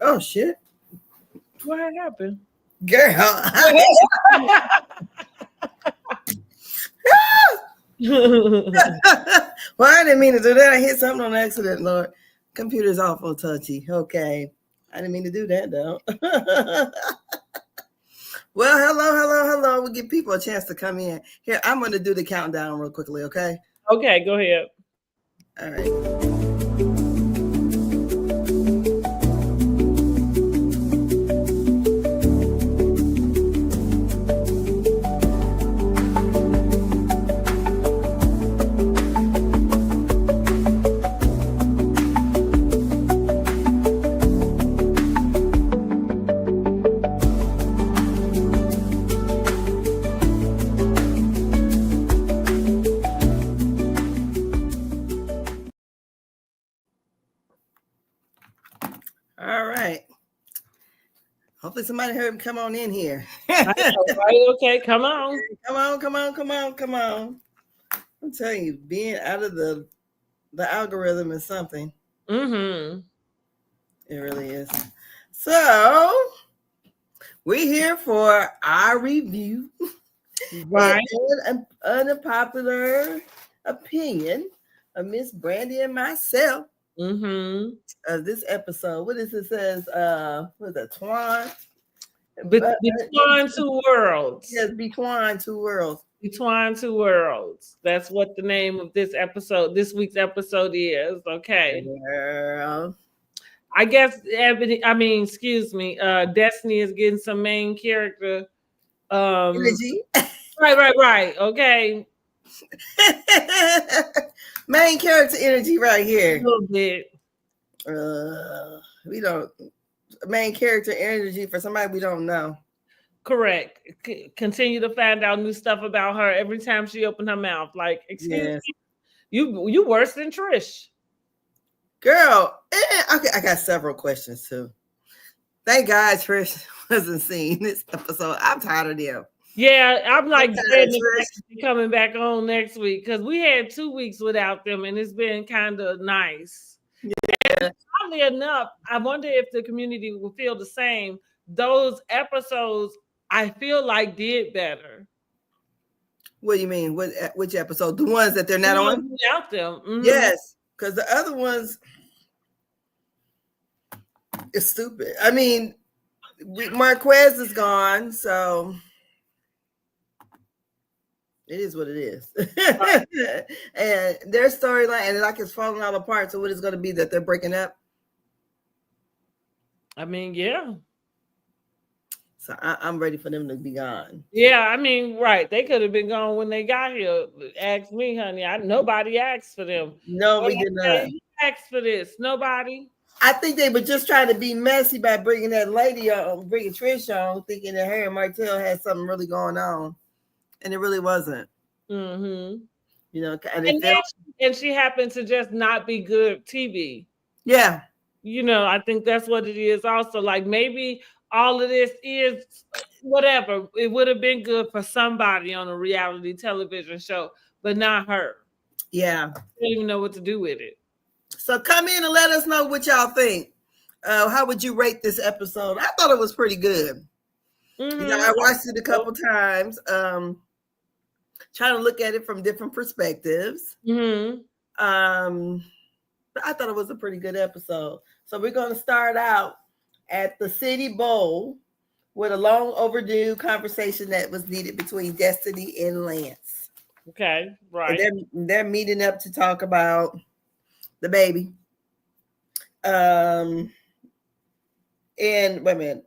Oh shit! What happened, girl? Well, I didn't mean to do that. I hit something on accident, Lord. Computer's awful touchy. Okay, I didn't mean to do that though. Well, hello. We'll give people a chance to come in. Here, I'm going to do the countdown real quickly. Okay. Okay, go ahead. All right. All right. Hopefully somebody heard him come on in here. Right, okay, come on. Come on. I'm telling you, being out of the algorithm is something. Mm-hmm. It really is. So we're here for our review. Right. An unpopular opinion of Miss Brandy and myself. Mm-hmm. This episode. What is it? Says what is that? Twan? Between two worlds. Yes, Betwan two worlds. Between two worlds. That's what the name of this week's episode is. Okay. Girl. I guess excuse me. Destiny is getting some main character Energy. Right. Okay. Main character energy right here. A little bit. We don't main character energy for somebody we don't know. Correct. Continue to find out new stuff about her every time she opened her mouth. Like, excuse me, you worse than Trish. Girl, okay, I got several questions too. Thank God Trish wasn't seen this episode. I'm tired of them. Yeah, I'm like coming back on next week because we had 2 weeks without them and it's been kind of nice. Yeah. Oddly enough, I wonder if the community will feel the same. Those episodes, I feel like, did better. What do you mean? Which episode? The ones that they're not on? Without them. Mm-hmm. Yes, because the other ones is stupid. I mean, Marquez is gone, so it is what it is. Right. And their storyline, and like it's falling all apart. So what is going to be that they're breaking up? I mean, yeah. So I'm ready for them to be gone. Yeah, I mean, right. They could have been gone when they got here. Ask me, honey. Nobody asked for them. No, we did not. You asked for this. Nobody. I think they were just trying to be messy by bringing that lady on, bringing Trish on, thinking that her and Martell had something really going on. And it really wasn't. Mm-hmm. You know, and she happened to just not be good TV. Yeah. You know, I think that's what it is also. Like maybe all of this is whatever. It would have been good for somebody on a reality television show, but not her. Yeah. I don't even know what to do with it. So come in and let us know what y'all think. How would you rate this episode? I thought it was pretty good. Mm-hmm. You know, I watched it a couple times, trying to look at it from different perspectives. Mm-hmm. But I thought it was a pretty good episode. So we're going to start out at the City Bowl with a long overdue conversation that was needed between Destiny and Lance. Okay, right. And they're meeting up to talk about the baby. And wait a minute,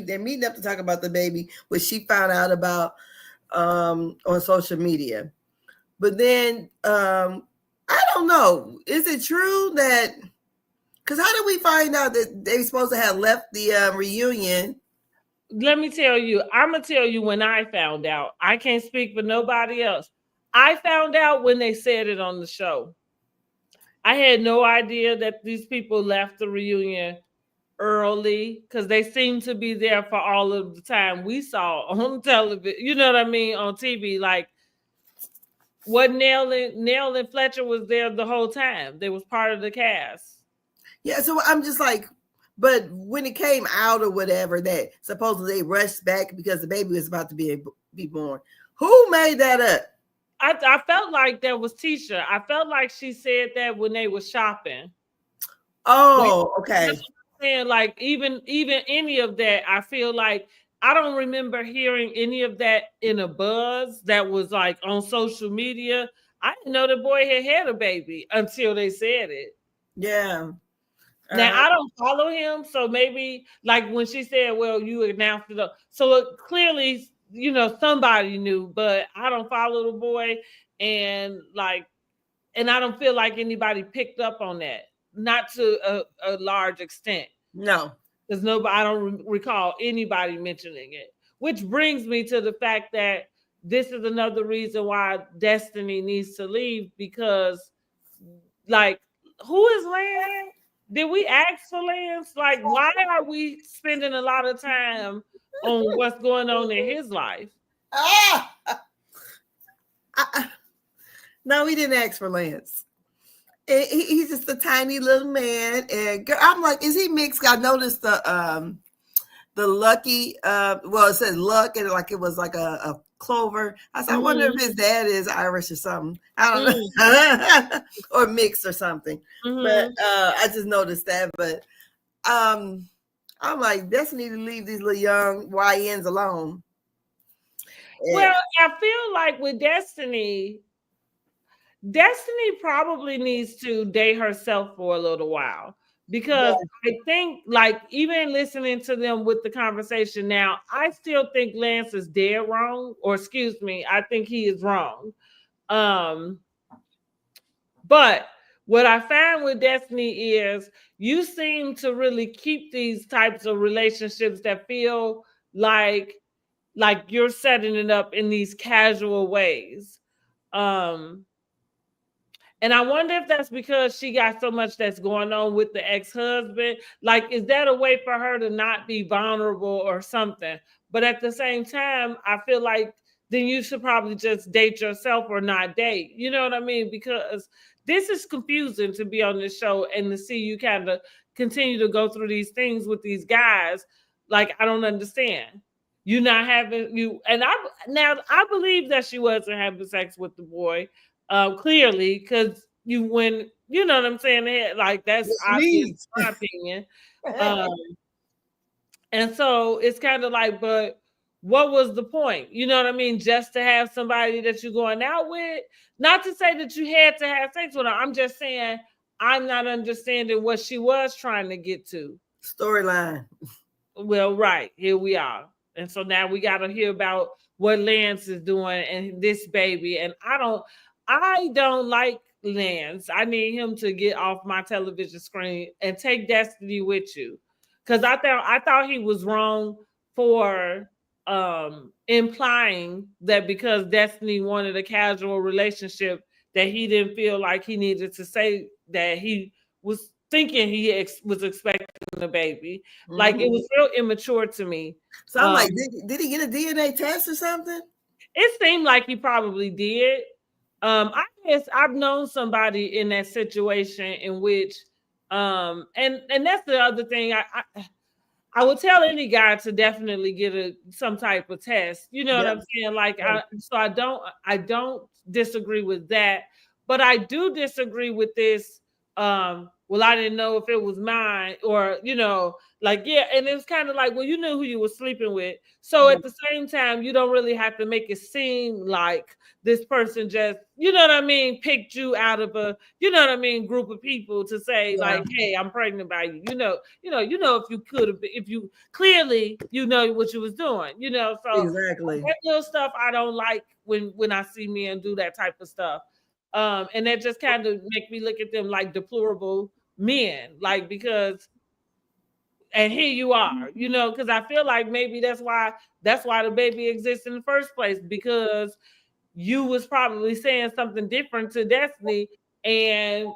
they're meeting up to talk about the baby, which she found out about on social media. But then I don't know. Is it true that? Because how did we find out that they were supposed to have left the reunion? Let me tell you. I'm gonna tell you when I found out. I can't speak for nobody else. I found out when they said it on the show. I had no idea that these people left the reunion early because they seemed to be there for all of the time we saw on television. You know what I mean? On TV, like what Nell and Fletcher was there the whole time. They was part of the cast. Yeah, so I'm just like, But when it came out or whatever, that supposedly they rushed back because the baby was about to be born. Who made that up? I felt like that was Tisha. I felt like she said that when they were shopping. Oh, okay. That's what I'm saying. Like even any of that, I feel like I don't remember hearing any of that in a buzz that was like on social media. I didn't know the boy had a baby until they said it. Yeah. Now I don't follow him, so maybe like when she said, "Well, you announced it," so clearly, somebody knew, but I don't follow the boy, and I don't feel like anybody picked up on that, not to a large extent. No. Because nobody, I don't recall anybody mentioning it. Which brings me to the fact that this is another reason why Destiny needs to leave, because, like, who is Lance? Did we ask for Lance? Like, why are we spending a lot of time on what's going on in his life? No, we didn't ask for Lance. He's just a tiny little man, and I'm like, is he mixed? I noticed the lucky, well, it says luck, and like it was like a clover. I said, I wonder if his dad is Irish or something. I don't know, or mixed or something. But I just noticed that. But I'm like, Destiny to leave these little young YNs alone. Well, I feel like with Destiny probably needs to date herself for a little while, because I think, like, even listening to them with the conversation now, I still think Lance is dead wrong, or excuse me, I think he is wrong. But what I find with Destiny is you seem to really keep these types of relationships that feel like you're setting it up in these casual ways. And I wonder if that's because she got so much that's going on with the ex-husband. Like, is that a way for her to not be vulnerable or something? But at the same time, I feel like then you should probably just date yourself or not date. You know what I mean? Because this is confusing to be on this show and to see you kind of continue to go through these things with these guys. Like, I don't understand. You not having you, and I believe that she wasn't having sex with the boy. Clearly, because when you know what I'm saying, like, that's obvious, in my opinion. And so it's kind of like, but what was the point? You know what I mean? Just to have somebody that you're going out with. Not to say that you had to have sex with her. I'm just saying I'm not understanding what she was trying to get to. Storyline. Well, right, here we are. And so now we got to hear about what Lance is doing and this baby. And I don't like Lance. I need him to get off my television screen and take Destiny with you. Cuz I thought he was wrong for implying that because Destiny wanted a casual relationship, that he didn't feel like he needed to say that he was thinking he was expecting a baby. Like, it was real immature to me. So I'm like, did he get a DNA test or something? It seemed like he probably did. I guess I've known somebody in that situation in which, and that's the other thing. I would tell any guy to definitely get some type of test. You know what I'm saying? Like, I don't disagree with that, but I do disagree with this. Well, I didn't know if it was mine, or, like, yeah. And it was kind of like, well, you knew who you were sleeping with. So at the same time, you don't really have to make it seem like this person just, you know what I mean, picked you out of a, group of people to say, like, hey, I'm pregnant by you. If you could have, if you clearly, what you was doing, so exactly that little stuff I don't like when I see men do that type of stuff. And that just kind of make me look at them like deplorable men, like, because, and here you are, because I feel like maybe that's why the baby exists in the first place, because you was probably saying something different to Destiny, and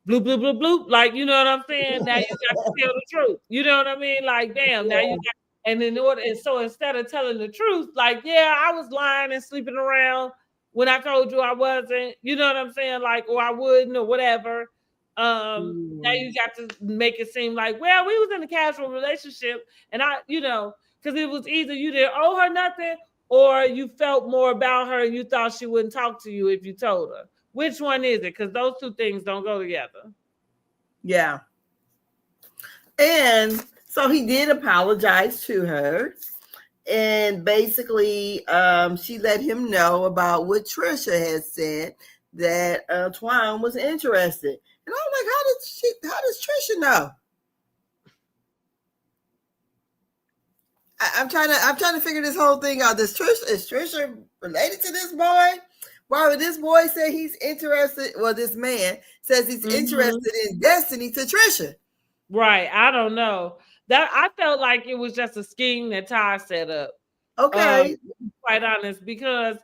bloop, bloop, bloop, bloop. Like, you know what I'm saying? Now you got to tell the truth. You know what I mean? Like, damn, now you got, and so instead of telling the truth, like, yeah, I was lying and sleeping around when I told you I wasn't, you know what I'm saying? Like, or I wouldn't, or whatever. Now you got to make it seem like, well, we was in a casual relationship, and because it was either you didn't owe her nothing, or you felt more about her and you thought she wouldn't talk to you if you told her. Which one is it? Because those two things don't go together. Yeah. And so he did apologize to her. And basically, she let him know about what Trisha had said, that Twan was interested. And I'm like, how does Trisha know? I'm trying to figure this whole thing out. Is Trisha related to this boy? Why would this boy say he's interested? Well, this man says he's interested in Destiny to Trisha. Right. I don't know. That I felt like it was just a scheme that Ty set up. Okay. Quite honest, because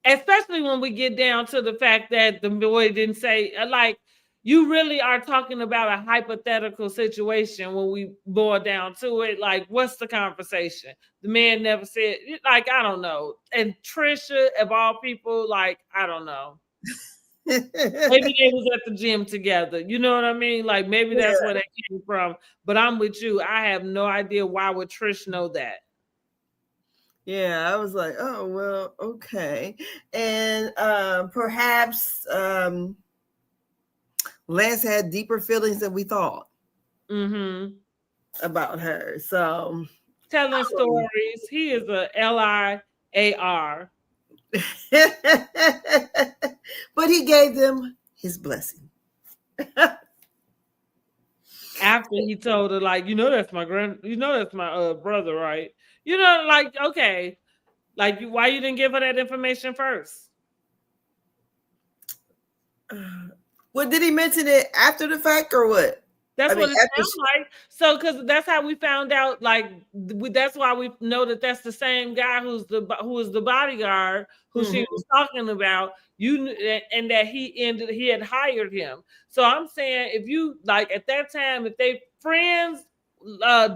especially when we get down to the fact that the boy didn't say, like, you really are talking about a hypothetical situation when we boil down to it. Like, what's the conversation? The man never said, like, I don't know. And Trisha, of all people, like, I don't know. Maybe they was at the gym together. You know what I mean? Like, maybe that's where that came from. But I'm with you. I have no idea why would Trish know that. Yeah, I was like, oh, well, okay. And perhaps Lance had deeper feelings than we thought about her. So telling stories. He is a LIAR. But he gave them his blessing. After he told her, like, that's my that's my brother, right? Like, okay, like, why you didn't give her that information first? Well, did he mention it after the fact or what? That's what it sounds like. So, because that's how we found out. Like, that's why we know that that's the same guy who is the bodyguard who she was talking about. And that he had hired him. So I'm saying, if you, like, at that time, if they friends,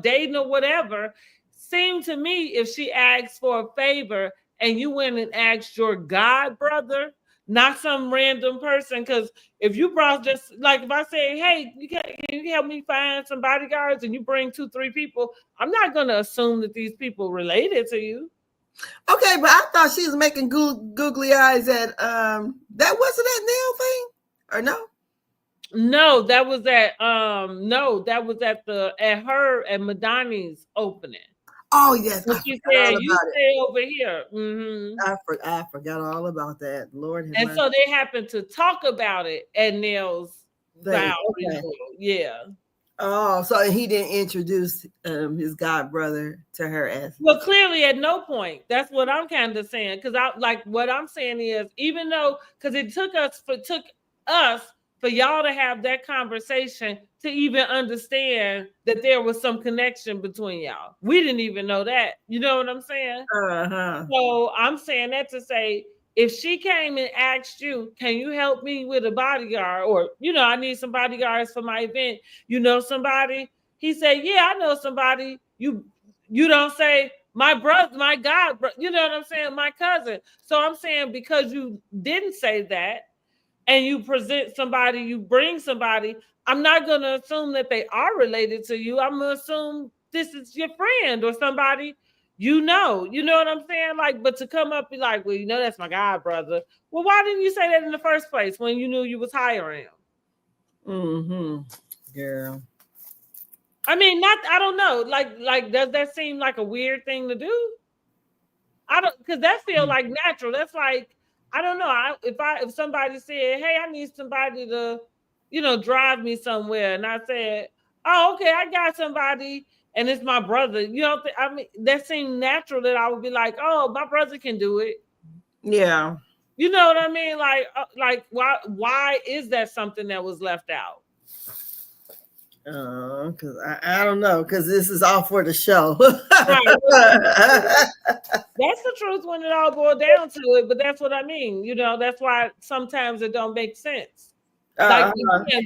dating or whatever, seemed to me, if she asked for a favor and you went and asked your god brother, not some random person, because if you brought just, like, if I say, hey, can you help me find some bodyguards, and you bring 2-3 people, I'm not going to assume that these people related to you. Okay, but I thought she was making googly eyes at that wasn't that Nell thing, or no? No, that was at at Madani's opening. Oh yes, she said, you stay over here. I forgot all about that. Lord, and so they happened to talk about it at Nell's vow. Okay. Yeah. Oh, so he didn't introduce his god brother to her as well. Clearly, at no point. That's what I'm kind of saying. Because what I'm saying is, even though, because it took us for y'all to have that conversation to even understand that there was some connection between y'all. We didn't even know that. You know what I'm saying? So I'm saying that to say, if she came and asked you, can you help me with a bodyguard? Or, I need some bodyguards for my event. You know somebody? He said, yeah, I know somebody. You don't say, my brother, my God, you know what I'm saying? My cousin. So I'm saying, because you didn't say that, and you present somebody, you bring somebody, I'm not going to assume that they are related to you. I'm going to assume this is your friend or somebody you know what I'm saying? Like, but to come up and be like, well, that's my god brother. Well, why didn't you say that in the first place when you knew you was hiring him? Girl. I mean, I don't know. Like, does that seem like a weird thing to do? I don't, because that feels like natural. That's like, I don't know. If somebody said, hey, I need somebody to, drive me somewhere, and I said, oh, okay, I got somebody, and it's my brother. I mean, that seemed natural that I would be like, oh, my brother can do it. Yeah. You know what I mean? Like why is that something that was left out? Because I don't know, because this is all for the show. Right. That's the truth when it all boils down to it. But that's what I mean. That's why sometimes it don't make sense. Like,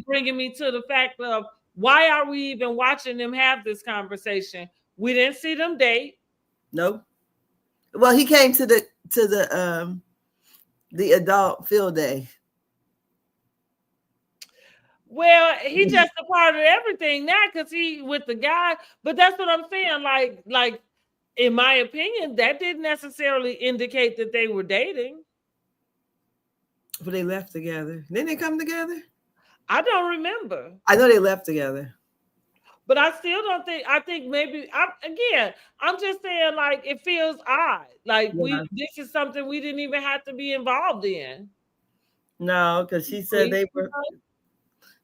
bringing me to the fact of, why are we even watching them have this conversation? We didn't see them date. Nope. Well, he came to the adult field day. Well, he just a part of everything now because he with the guy. But that's what I'm saying. Like in my opinion, that didn't necessarily indicate that they were dating. But they left together. Didn't they come together? I don't remember. I know they left together. But I still don't think. I think maybe. I'm just saying. Like it feels odd. Like Yeah. this is something we didn't even have to be involved in. No, because she said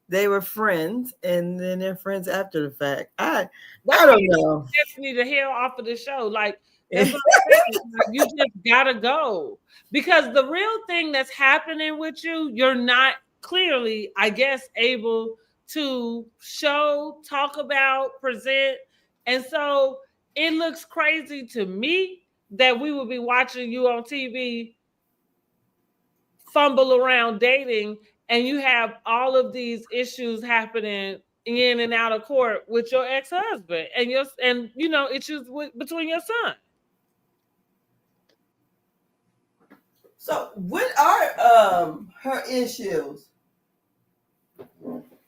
they were friends, and then they're friends after the fact. I don't know. Destiny the hell off of the show. Like that's what I'm saying. Like, you just gotta go because the real thing that's happening with you, you're not clearly, I guess, able to show, talk about, present, and so it looks crazy to me that we would be watching you on TV fumble around dating and you have all of these issues happening in and out of court with your ex-husband and issues between your son. So what are her issues?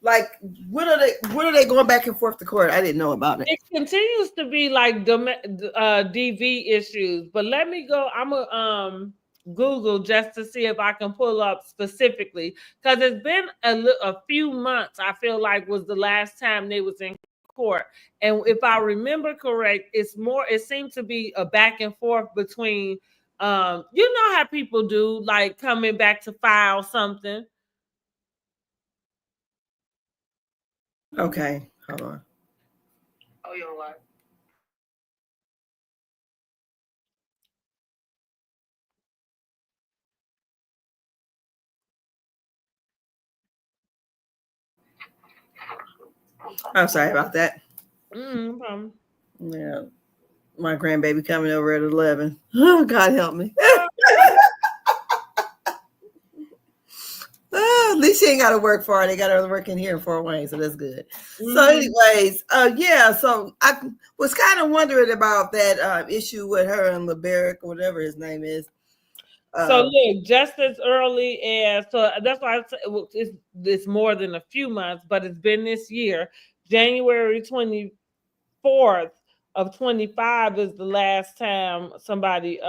Like what are they going back and forth to court? I didn't know about it. It continues to be like DV issues, but let me go. I'm a Google just to see if I can pull up specifically because it's been a few months. I feel like was the last time they was in court, and if I remember correct, it seemed to be a back and forth between you know how people do, like coming back to file something. Okay, hold on. Oh, you're what? I'm sorry about that. Mm-hmm. Yeah, my grandbaby coming over at 11. Oh, God help me. At least she ain't got to work for it. They got her working here in Fort Wayne, so that's good. Mm-hmm. So, anyways, yeah. So I was kind of wondering about that issue with her and LeBeric or whatever his name is. So look, just as early as that's why it's more than a few months, but it's been this year. January 24th of 25 is the last time somebody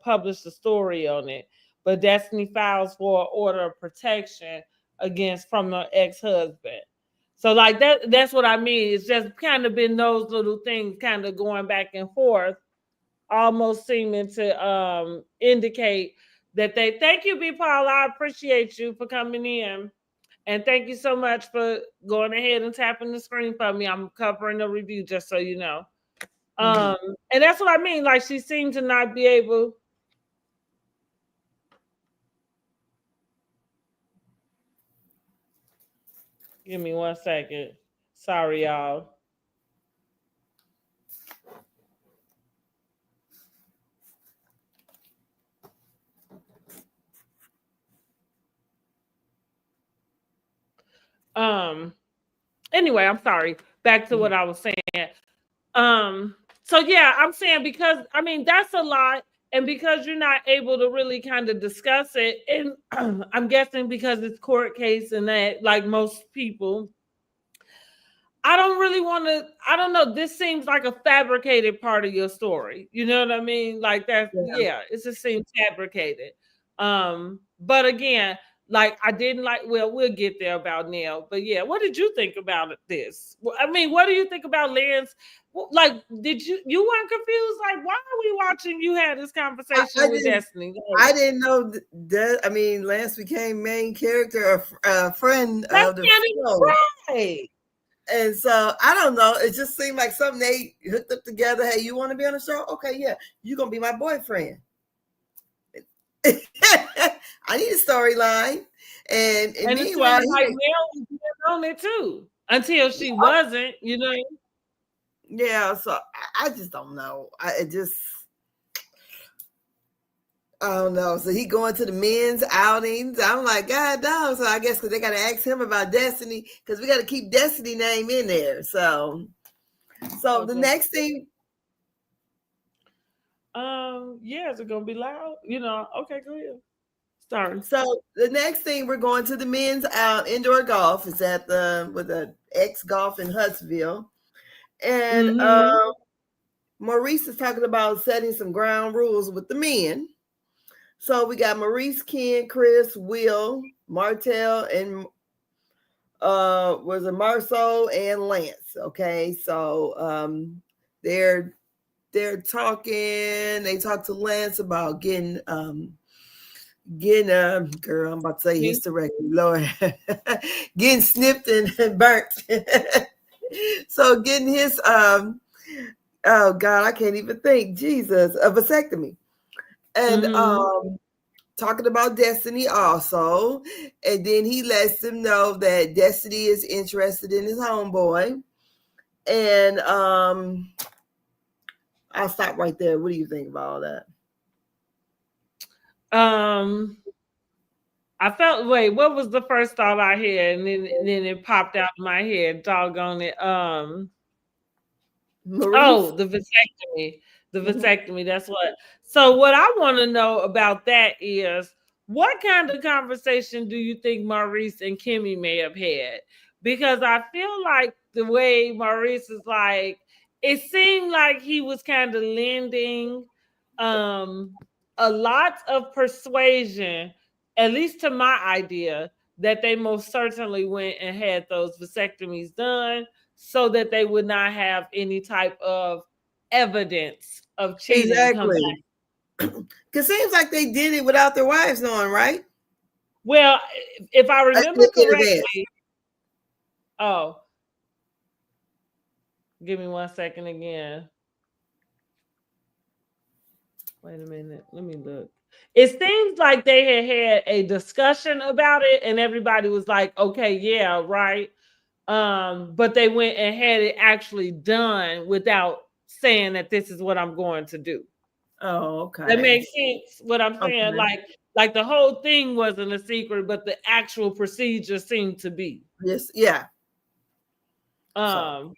published a story on it. But Destiny files for an order of protection from her ex-husband. So like that's what I mean. It's just kind of been those little things kind of going back and forth, almost seeming to indicate that they thank you, B. Paul. I appreciate you for coming in. And thank you so much for going ahead and tapping the screen for me. I'm covering the review, just so you know. And that's what I mean. Like she seemed to not be able. Give me 1 second. Sorry, y'all. Anyway, I'm sorry. Back to what I was saying. So yeah, I'm saying because I mean that's a lot, and because you're not able to really kind of discuss it, and I'm guessing because it's court case and that, like most people, I don't really want to. I don't know. This seems like a fabricated part of your story. You know what I mean? Like that. Yeah, it just seems fabricated. But again, like I didn't like. Well, we'll get there about Nell. But yeah, what did you think about this? I mean, what do you think about Lance? Like, did you weren't confused? Like, why are we watching you have this conversation with Destiny? I didn't know that. I mean, Lance became main character, a friend of the show. Right. And so I don't know. It just seemed like something they hooked up together. Hey, you want to be on the show? Okay, yeah, you're gonna be my boyfriend. I need a storyline. And meanwhile, like Nell was on it too until she wasn't. You know. Yeah. So I just don't know. I don't know. So he going to the men's outings. I'm like, God dog. So I guess because they got to ask him about Destiny because we got to keep Destiny name in there. So okay. The next thing. Yeah, is it gonna be loud? You know, okay, go ahead. Sorry. So the next thing, we're going to the men's indoor golf. It's at the X Golf in Huntsville, and Mm-hmm. Maurice is talking about setting some ground rules with the men. So we got Maurice, Ken, Chris, Will, Martell, and was it Marceau and Lance. Okay, so they're talking. They talked to Lance about getting girl, I'm about to say hysterectomy, Lord, getting snipped and burnt. So getting his oh God, I can't even think, Jesus, a vasectomy. And talking about Destiny also. And then he lets them know that Destiny is interested in his homeboy. And I'll stop right there. What do you think about all that? I felt, wait, what was the first thought I had? And then it popped out of my head, doggone it. Maurice? Oh, the vasectomy. The vasectomy. That's what. So what I want to know about that is, what kind of conversation do you think Maurice and Kimmy may have had? Because I feel like the way Maurice is like, it seemed like he was kind of lending um a lot of persuasion, at least to my idea, that they most certainly went and had those vasectomies done so that they would not have any type of evidence of cheating come back. Exactly. Because it seems like they did it without their wives knowing, right? Well, if I remember correctly, oh, give me 1 second again. Wait a minute. Let me look. It seems like they had a discussion about it and everybody was like, okay, yeah, right. But they went and had it actually done without saying that this is what I'm going to do. Oh, okay. That makes sense. What I'm saying, Okay. like the whole thing wasn't a secret, but the actual procedure seemed to be. Yes, yeah. And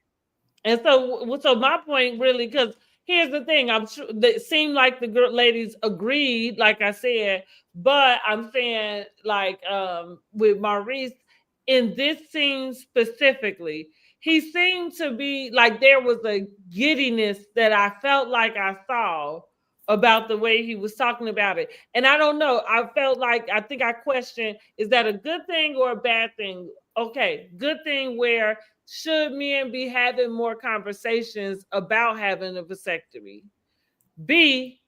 so my point really, because here's the thing, I'm sure it seemed like the ladies agreed, like I said, but I'm saying like with Maurice in this scene specifically, he seemed to be like there was a giddiness that I felt like I saw about the way he was talking about it. And I don't know, I felt like, I think I questioned, is that a good thing or a bad thing? Okay, good thing where should men be having more conversations about having a vasectomy? B,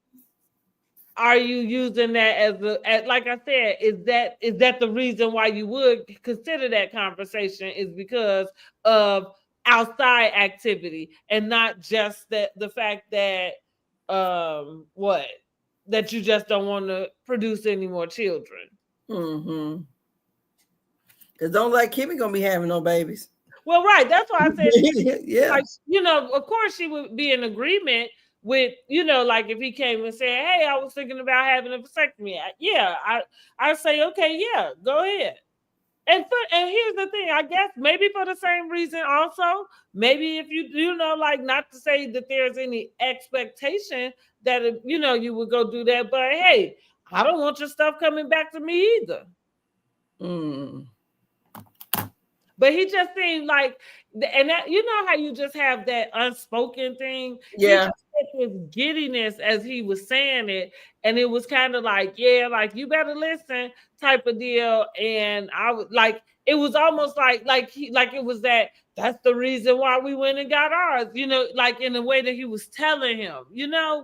are you using that as like I said, is that the reason why you would consider that conversation is because of outside activity and not just that the fact that what that you just don't want to produce any more children. Mm-hmm. Because don't like Kimmy gonna be having no babies. Well, right. That's why I said, Yeah. like, of course she would be in agreement with, like if he came and said, "Hey, I was thinking about having a vasectomy." I say, okay, yeah, go ahead. And here's the thing, I guess maybe for the same reason also, maybe if you like, not to say that there's any expectation that you would go do that, but hey, I don't want your stuff coming back to me either. But he just seemed like, and that, how you just have that unspoken thing. Yeah. He just had this giddiness as he was saying it, and it was kind of like, yeah, like you better listen type of deal. And I was like, it was almost like it was that's the reason why we went and got ours, like in the way that he was telling him,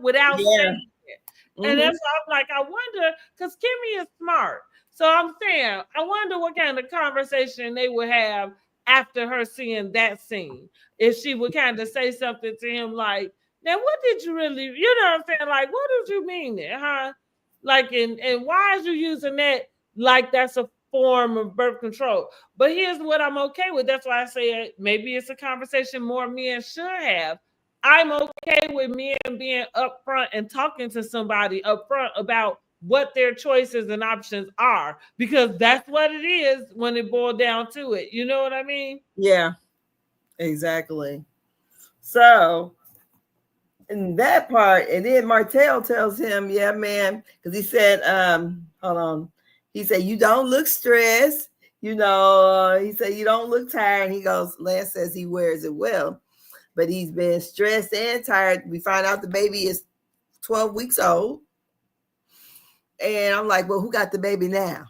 without saying it. And that's why I'm like, I wonder, because Kimmy is smart. So I'm saying, I wonder what kind of conversation they would have after her seeing that scene. If she would kind of say something to him like, now what did you really, you know what I'm saying? Like, what did you mean there, huh? Like, and why is you using that like that's a form of birth control? But here's what I'm okay with. That's why I say maybe it's a conversation more men should have. I'm okay with men being upfront and talking to somebody upfront about what their choices and options are, because that's what it is when it boiled down to it. You know what I mean? Yeah, exactly. So in that part, and then Martell tells him, yeah, man, because he said, hold on. He said, you don't look stressed. He said, you don't look tired. He goes, Lance says he wears it well, but he's been stressed and tired. We find out the baby is 12 weeks old. And I'm like, well, who got the baby now?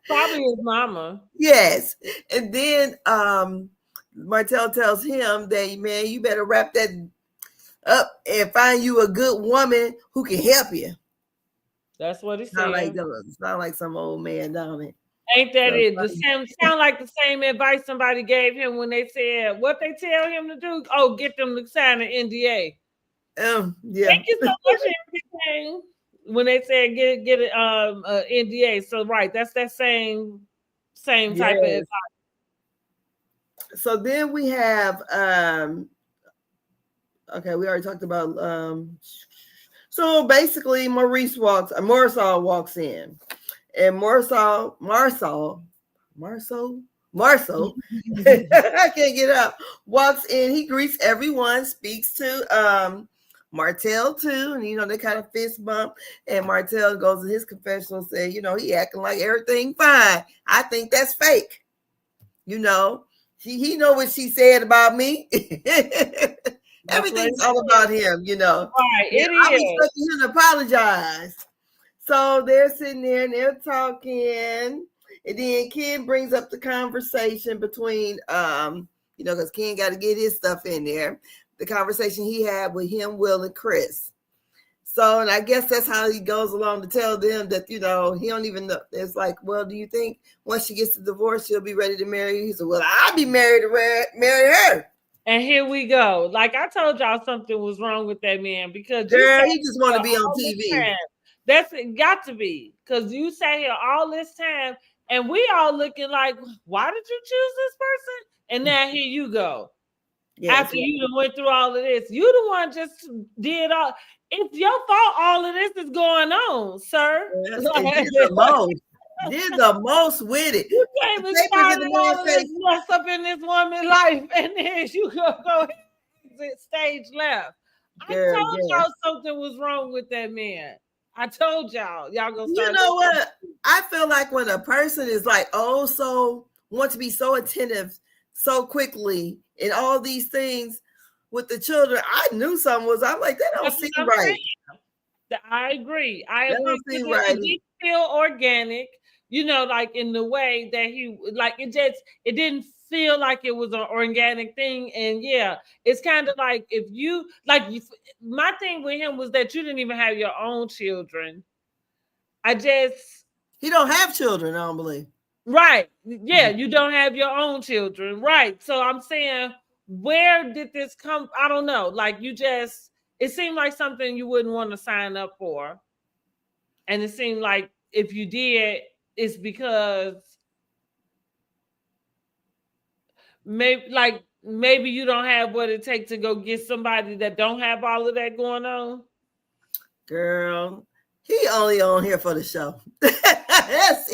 Probably his mama. Yes. And then Martell tells him that, man, you better wrap that up and find you a good woman who can help you. That's what he said. Sound like some old man, don't it? Ain't that it? Sound like the same advice somebody gave him when they said, what they tell him to do? Oh, get them to sign an NDA. Yeah. Thank you so much for everything. When they said get it NDA, so right, that's that same type of advice. So then we have okay, we already talked about so basically Marisol walks in, and Marcel I can't get up, walks in. He greets everyone, speaks to Martell too, and they kind of fist bump, and Martell goes to his confessional and say, he acting like everything fine. I think that's fake. He know what she said about me. Everything's all about him, Right, it is. I'm expecting him to apologize. So they're sitting there and they're talking, and then Ken brings up the conversation between because Ken got to get his stuff in there. The conversation he had with him, Will, and Chris. So, and I guess that's how he goes along to tell them that, he don't even know. It's like, well, do you think once she gets the divorce, she'll be ready to marry you? He said, well, I'll be married to marry her. And here we go. Like I told y'all, something was wrong with that man because girl, he just want to be on TV. That's it, got to be, because you sat here all this time and we all looking like, why did you choose this person? And now here you go. Yes, after you done went through all of this, you the one just did all. It's your fault all of this is going on, sir. Yes, did the most with it. You came and started all of this mess up in this woman's life, and then you go stage left. Girl, I told y'all something was wrong with that man. I told y'all gonna start. You know what? I feel like when a person is like, so want to be so attentive so quickly and all these things with the children, I knew something was. I'm like, that don't seem right. I agree. It didn't feel organic, like in the way that he like it didn't feel like it was an organic thing. And yeah, it's kind of like if you my thing with him was that you didn't even have your own children. He don't have children, I don't believe. Right. Yeah, you don't have your own children. Right. So I'm saying, where did this come? I don't know. Like it seemed like something you wouldn't want to sign up for. And it seemed like if you did, it's because maybe you don't have what it takes to go get somebody that don't have all of that going on. Girl, he only on here for the show. That's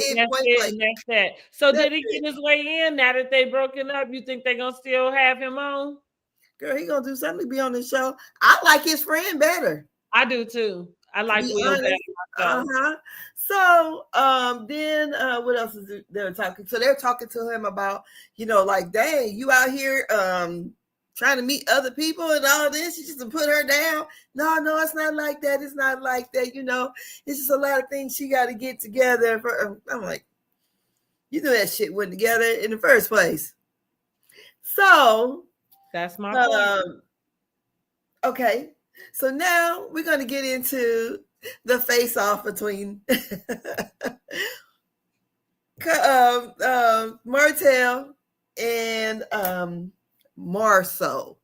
that. So did he get his way in now that they broken up? You think they're gonna still have him on? Girl, he gonna do something to be on the show. I like his friend better. I do too. I like Will better. So then what else is they're talking? So they're talking to him about, like, dang, you out here trying to meet other people and all this. You just put her down. No, it's not like that. It's not like that. It's just a lot of things she got to get together. I'm like, you knew that shit went together in the first place. So that's my point. Okay, so now we're going to get into the face-off between Martell and Marceau.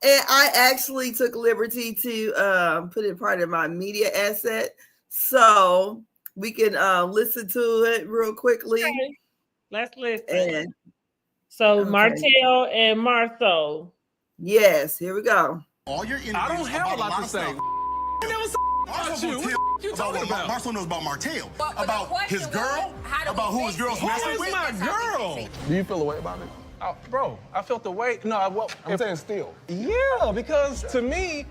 And I actually took liberty to put it part of my media asset, so we can listen to it real quickly. Okay. Let's listen. Martell and Marceau. Yes, here we go. All your I don't have a lot to say. About you. What you talking about? Marceau knows about Martell, about his girl, about who his girl's messing with. Who is my girl? Do you feel a way about it? Bro, I felt the way. No, I'm saying still. Yeah, because to me,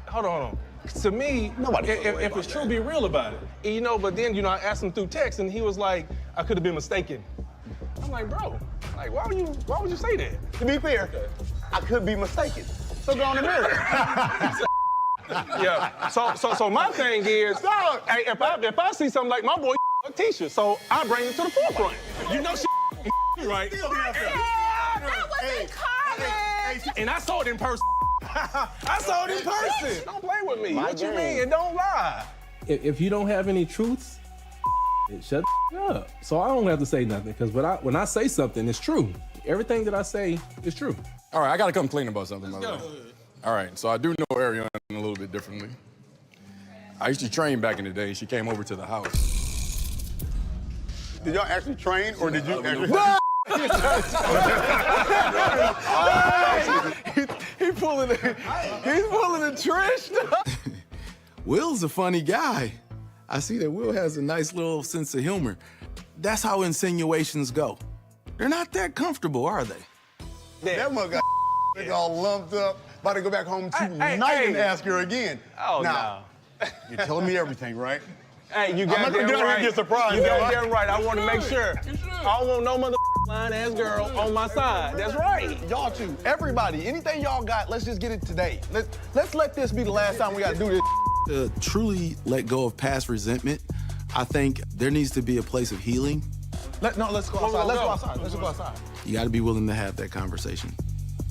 hold on. to me, if it's true, be real about it. You know, but then, you know, I asked him through text and he was like, I could have been mistaken. I'm like, bro, like, why would you say that? To be fair, I could be mistaken. So go on and marry. Yeah. So my thing is, hey, if I see something like my boy Tisha, so I bring it to the forefront. You know she right. Yeah, that wasn't college. And I saw it in person. I saw it in person. Don't play with me. What you mean? Don't lie. If you don't have any truths, shut up. So I don't have to say nothing, because when I say something, it's true. Everything that I say is true. All right, I gotta come clean about something. Let's go. All right, so I do know Ariana a little bit differently. I used to train back in the day. She came over to the house. Did y'all actually train, or did you actually? He's pulling the trash. Will's a funny guy. I see that Will has a nice little sense of humor. That's how insinuations go. They're not that comfortable, are they? That mug got all lumped up. About to go back home tonight and ask her again. Oh, now, you're telling me everything, right? Hey, you got that right. Get surprised. You got that right. I want to make sure. I don't want no mother lying-ass girl on my side. That's right. Y'all two, everybody, anything y'all got, let's just get it today. Let's let this be the last time we got to do this. To truly let go of past resentment, I think there needs to be a place of healing. Let's go outside. Let's go outside. You gotta be willing to have that conversation,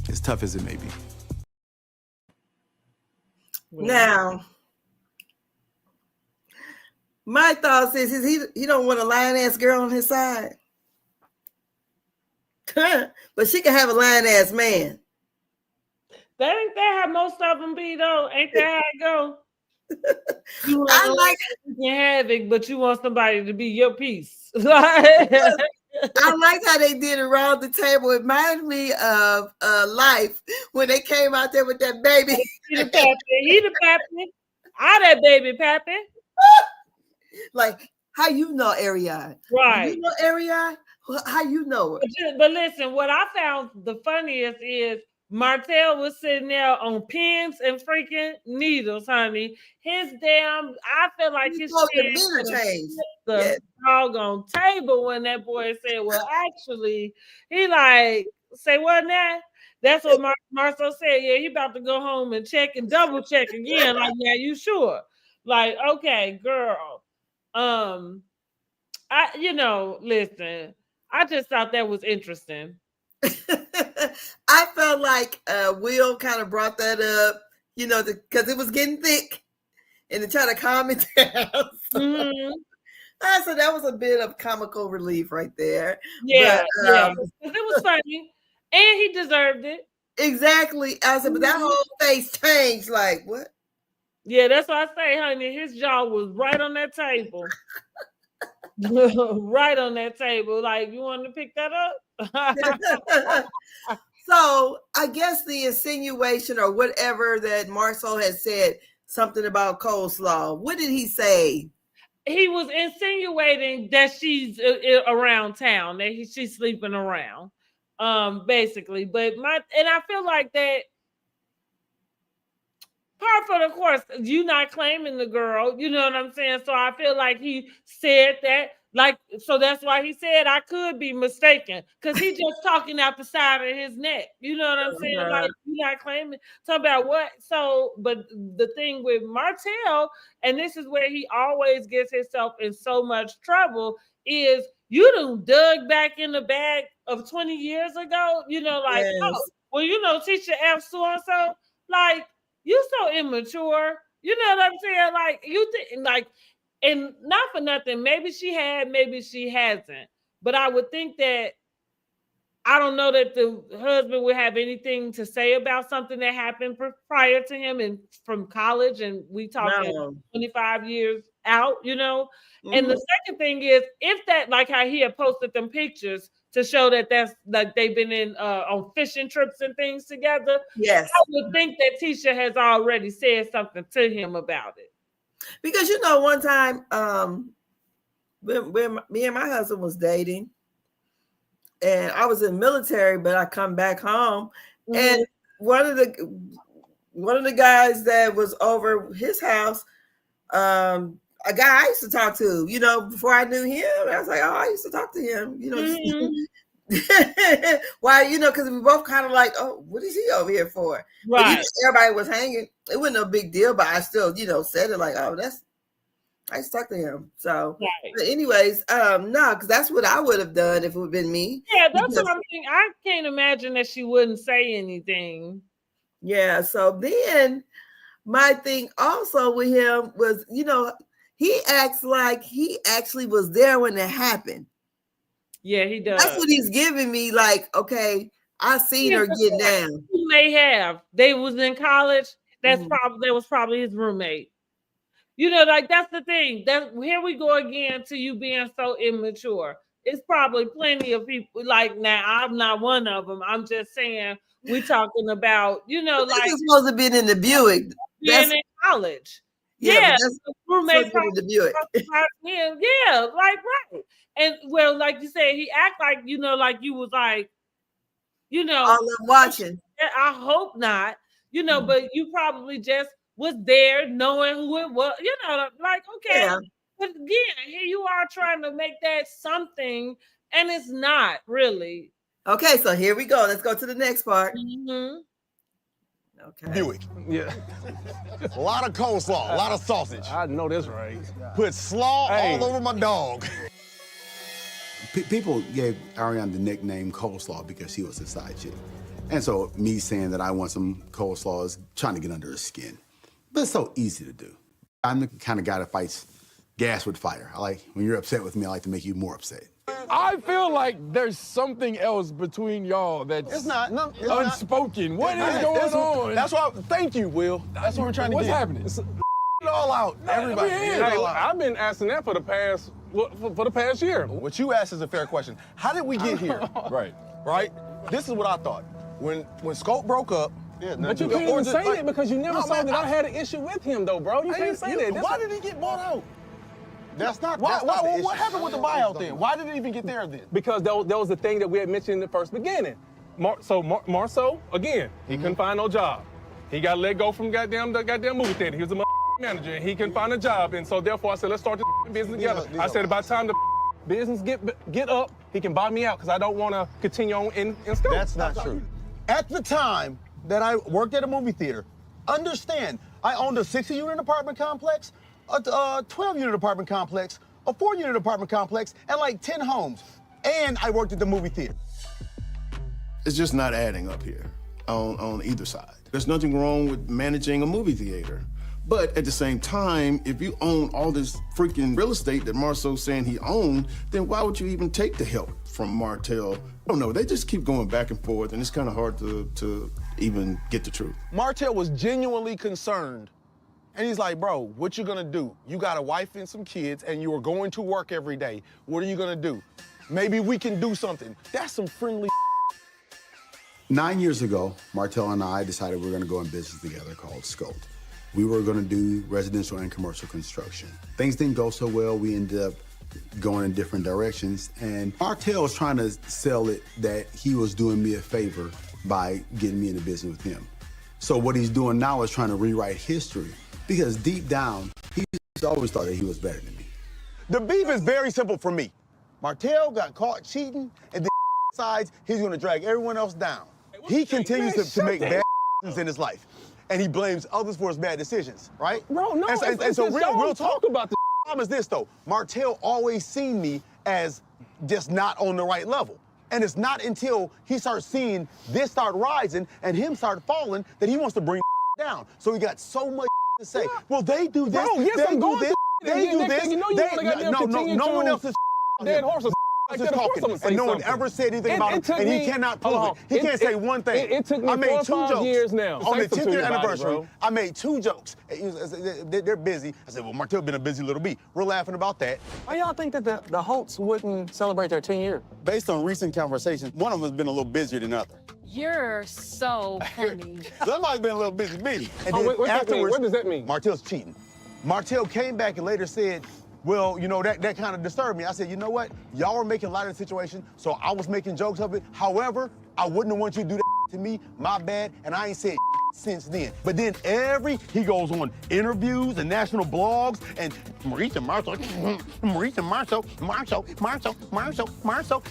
as tough as it may be. Now, my thoughts is he don't want a lying-ass girl on his side. But she can have a lying-ass man. That ain't that how most of them be, though. Ain't that how it go? You I like havoc, but you want somebody to be your piece. I like how they did around the table. It reminds me of Life when they came out there with that baby. He the pappy. I that baby pappy. Like, how you know Ariane? Right. You know Ariane? How you know it? But listen, what I found the funniest is Martell was sitting there on pins and freaking needles, honey. His damn, I feel like his the doggone table when that boy said, well, actually, he like, say what now? That's what Marcel said. Yeah, he about to go home and check and double check again. Like, yeah, you sure? Like, okay, girl. Listen, I just thought that was interesting. I felt like Will kind of brought that up, because it was getting thick, and to try to calm it down. So that was a bit of comical relief right there. Yeah, but, it was funny, and he deserved it. Exactly. I said, but that whole face changed. Like, what? Yeah, that's what I say, honey. His jaw was right on that table. Right on that table. Like, you wanted to pick that up? So I guess the insinuation or whatever that Marcel had said, something about coleslaw. What did he say? He was insinuating that she's around town, that she's sleeping around, basically. But I feel like that part for the course, you not claiming the girl, you know what I'm saying? So I feel like he said that. Like, so that's why he said I could be mistaken, because he just talking out the side of his neck. You know what I'm saying? Like, you not claiming. Talk about what? So, but the thing with Martell, and this is where he always gets himself in so much trouble, is you done dug back in the bag of 20 years ago. Like, oh, well, teacher F so-and-so, like, you so immature. You know what I'm saying? Like, you think, like, and not for nothing, maybe she had, maybe she hasn't. But I would think that, I don't know that the husband would have anything to say about something that happened prior to him and from college. And we talking 25 years out, And the second thing is, if that, like how he had posted them pictures to show that that's like they've been in on fishing trips and things together. Yes. I would think that Tisha has already said something to him about it. Because one time when me and my husband was dating, and I was in the military, but I come back home, and one of the one of the guys that was over his house, a guy I used to talk to, you know, before I knew him. I was like, oh, I used to talk to him, you know. Why, you know, because we both kind of like, oh, what is he over here for? Right. But, you know, everybody was hanging. It wasn't no big deal, but I still, you know, said it like, oh, I used to talk to him. So, but anyways, no, because that's what I would have done if it would have been me. Yeah, that's what I'm thinking. I can't imagine that she wouldn't say anything. Yeah, so then my thing also with him was, you know, he acts like he actually was there when it happened. Yeah, he does. That's what he's giving me. Like, okay, I seen her get down. He may have. They was in college. That was probably his roommate. You know, like that's the thing. That here we go again to you being so immature. It's probably plenty of people like now. I'm not one of them. I'm just saying we talking about, you know, like supposed to be in the Buick. Being in college. Yeah, roommate the Buick. Yeah, like right. And well, like you said, he act like, you know, like you was like, you know, all I'm watching. I hope not, you know, but you probably just was there knowing who it was, you know, like, okay. Yeah. But again, here you are trying to make that something, and it's not really. Okay, so here we go. Let's go to the next part. Okay. Buick. Yeah. A lot of coleslaw, a lot of sausage. I know that's right. Put slaw all over my dog. People gave Ariana the nickname Coleslaw because he was a side chick. And so me saying that I want some coleslaw is trying to get under his skin. But it's so easy to do. I'm the kind of guy that fights gas with fire. I like, when you're upset with me, I like to make you more upset. I feel like there's something else between y'all that's unspoken. What is going on? That's why, thank you, Will. That's what we're trying to What's get. happening? It all out, everybody. I've been asking that for the past year. What you asked is a fair question. How did we get here? Right? This is what I thought. When Scope broke up, but you can't even say that because you never saw that I had an issue with him, though, bro. You can't say that. Why did he get bought out? That's not. What happened with the buyout then? Why did it even get there then? Because that was the thing that we had mentioned in the first beginning. Marceau, again, he couldn't find no job. He got let go from the goddamn movie theater. He was a manager, and he couldn't find a job. And so therefore, I said, let's start this business together. I said, by the time the business get up, he can buy me out because I don't want to continue on in Scope. That's not true. At the time that I worked at a movie theater, understand, I owned a 60-unit apartment complex, a 12-unit apartment complex, a 4-unit apartment complex, and like 10 homes. And I worked at the movie theater. It's just not adding up here on either side. There's nothing wrong with managing a movie theater. But at the same time, if you own all this freaking real estate that Marceau's saying he owned, then why would you even take the help from Martell? I don't know, they just keep going back and forth, and it's kind of hard to even get the truth. Martell was genuinely concerned. And he's like, bro, what you gonna do? You got a wife and some kids, and you are going to work every day. What are you gonna do? Maybe we can do something. That's some friendly 9 years ago, Martell and I decided we were gonna go in business together called Scope. We were gonna do residential and commercial construction. Things didn't go so well, we ended up going in different directions, and Martell was trying to sell it that he was doing me a favor by getting me into business with him. So what he's doing now is trying to rewrite history, because deep down, he's always thought that he was better than me. The beef is very simple for me. Martell got caught cheating, and then decides he's gonna drag everyone else down. He continues to make bad decisions in his life, and he blames others for his bad decisions, right? Bro, no, and so real talk about the problem is this, though. Martell always seen me as just not on the right level. And it's not until he starts seeing this start rising and him start falling that he wants to bring down. So he got so much to say. Well, they do this, bro, yes, they I'm do this, they do this. You know you No one else is dead horses. Just talking, and no one ever said anything about him, and he cannot prove it. He can't say one thing. It took me I made 4 or 5 years now. On the 10th year anniversary, I made 2 jokes. They're busy. I said, well, Martell been a busy little bee. We're laughing about that. Why y'all think that the Holtz wouldn't celebrate their 10 year? Based on recent conversations, one of them has been a little busier than the other. You're so funny. Somebody's been a little busy bee. And then afterwards, what does that mean? Martell's cheating. Martell came back and later said, well, you know, that kind of disturbed me. I said, you know what? Y'all were making light of the situation, so I was making jokes of it. However, I wouldn't want you to do that to me. My bad. And I ain't said since then. But then he goes on interviews and national blogs and Maurice and Marceau,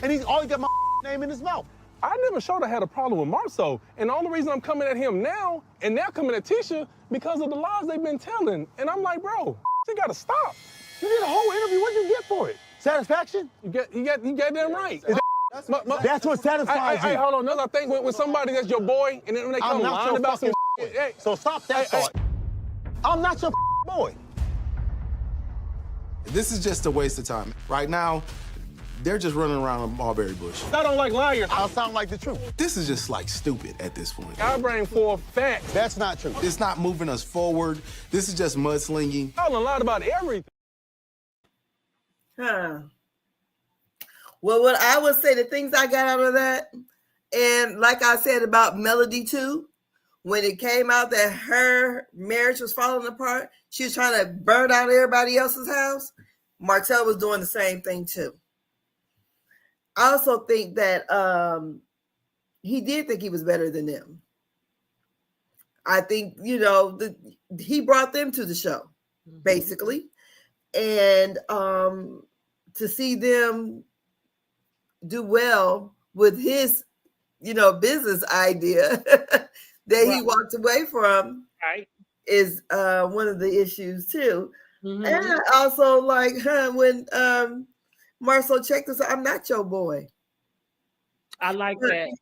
and he's always got my name in his mouth. I never showed I had a problem with Marceau. And the only reason I'm coming at him now, and now coming at Tisha, because of the lies they've been telling. And I'm like, bro, you gotta stop. You did a whole interview. What did you get for it? Satisfaction? You got them right. That's what satisfies you. Hey, hold on. Another thing, when somebody that's your boy, and then when they come lying about some shit, hey, so stop that thought. I'm not your boy. This is just a waste of time. Right now, they're just running around a mulberry bush. I don't like liars. I'll sound like the truth. This is just like stupid at this point. I bring forth facts. That's not true. It's not moving us forward. This is just mudslinging. Y'all lied about everything. Well, what I would say, the things I got out of that, and like I said about Melody too, when it came out that her marriage was falling apart, she was trying to burn out everybody else's house. Martell was doing the same thing too. I also think that he did think he was better than them. I think, he brought them to the show, basically. And to see them do well with his, business idea that he walked away from is one of the issues too. Mm-hmm. And I also like when Marceau checked us, I'm not your boy. I like that.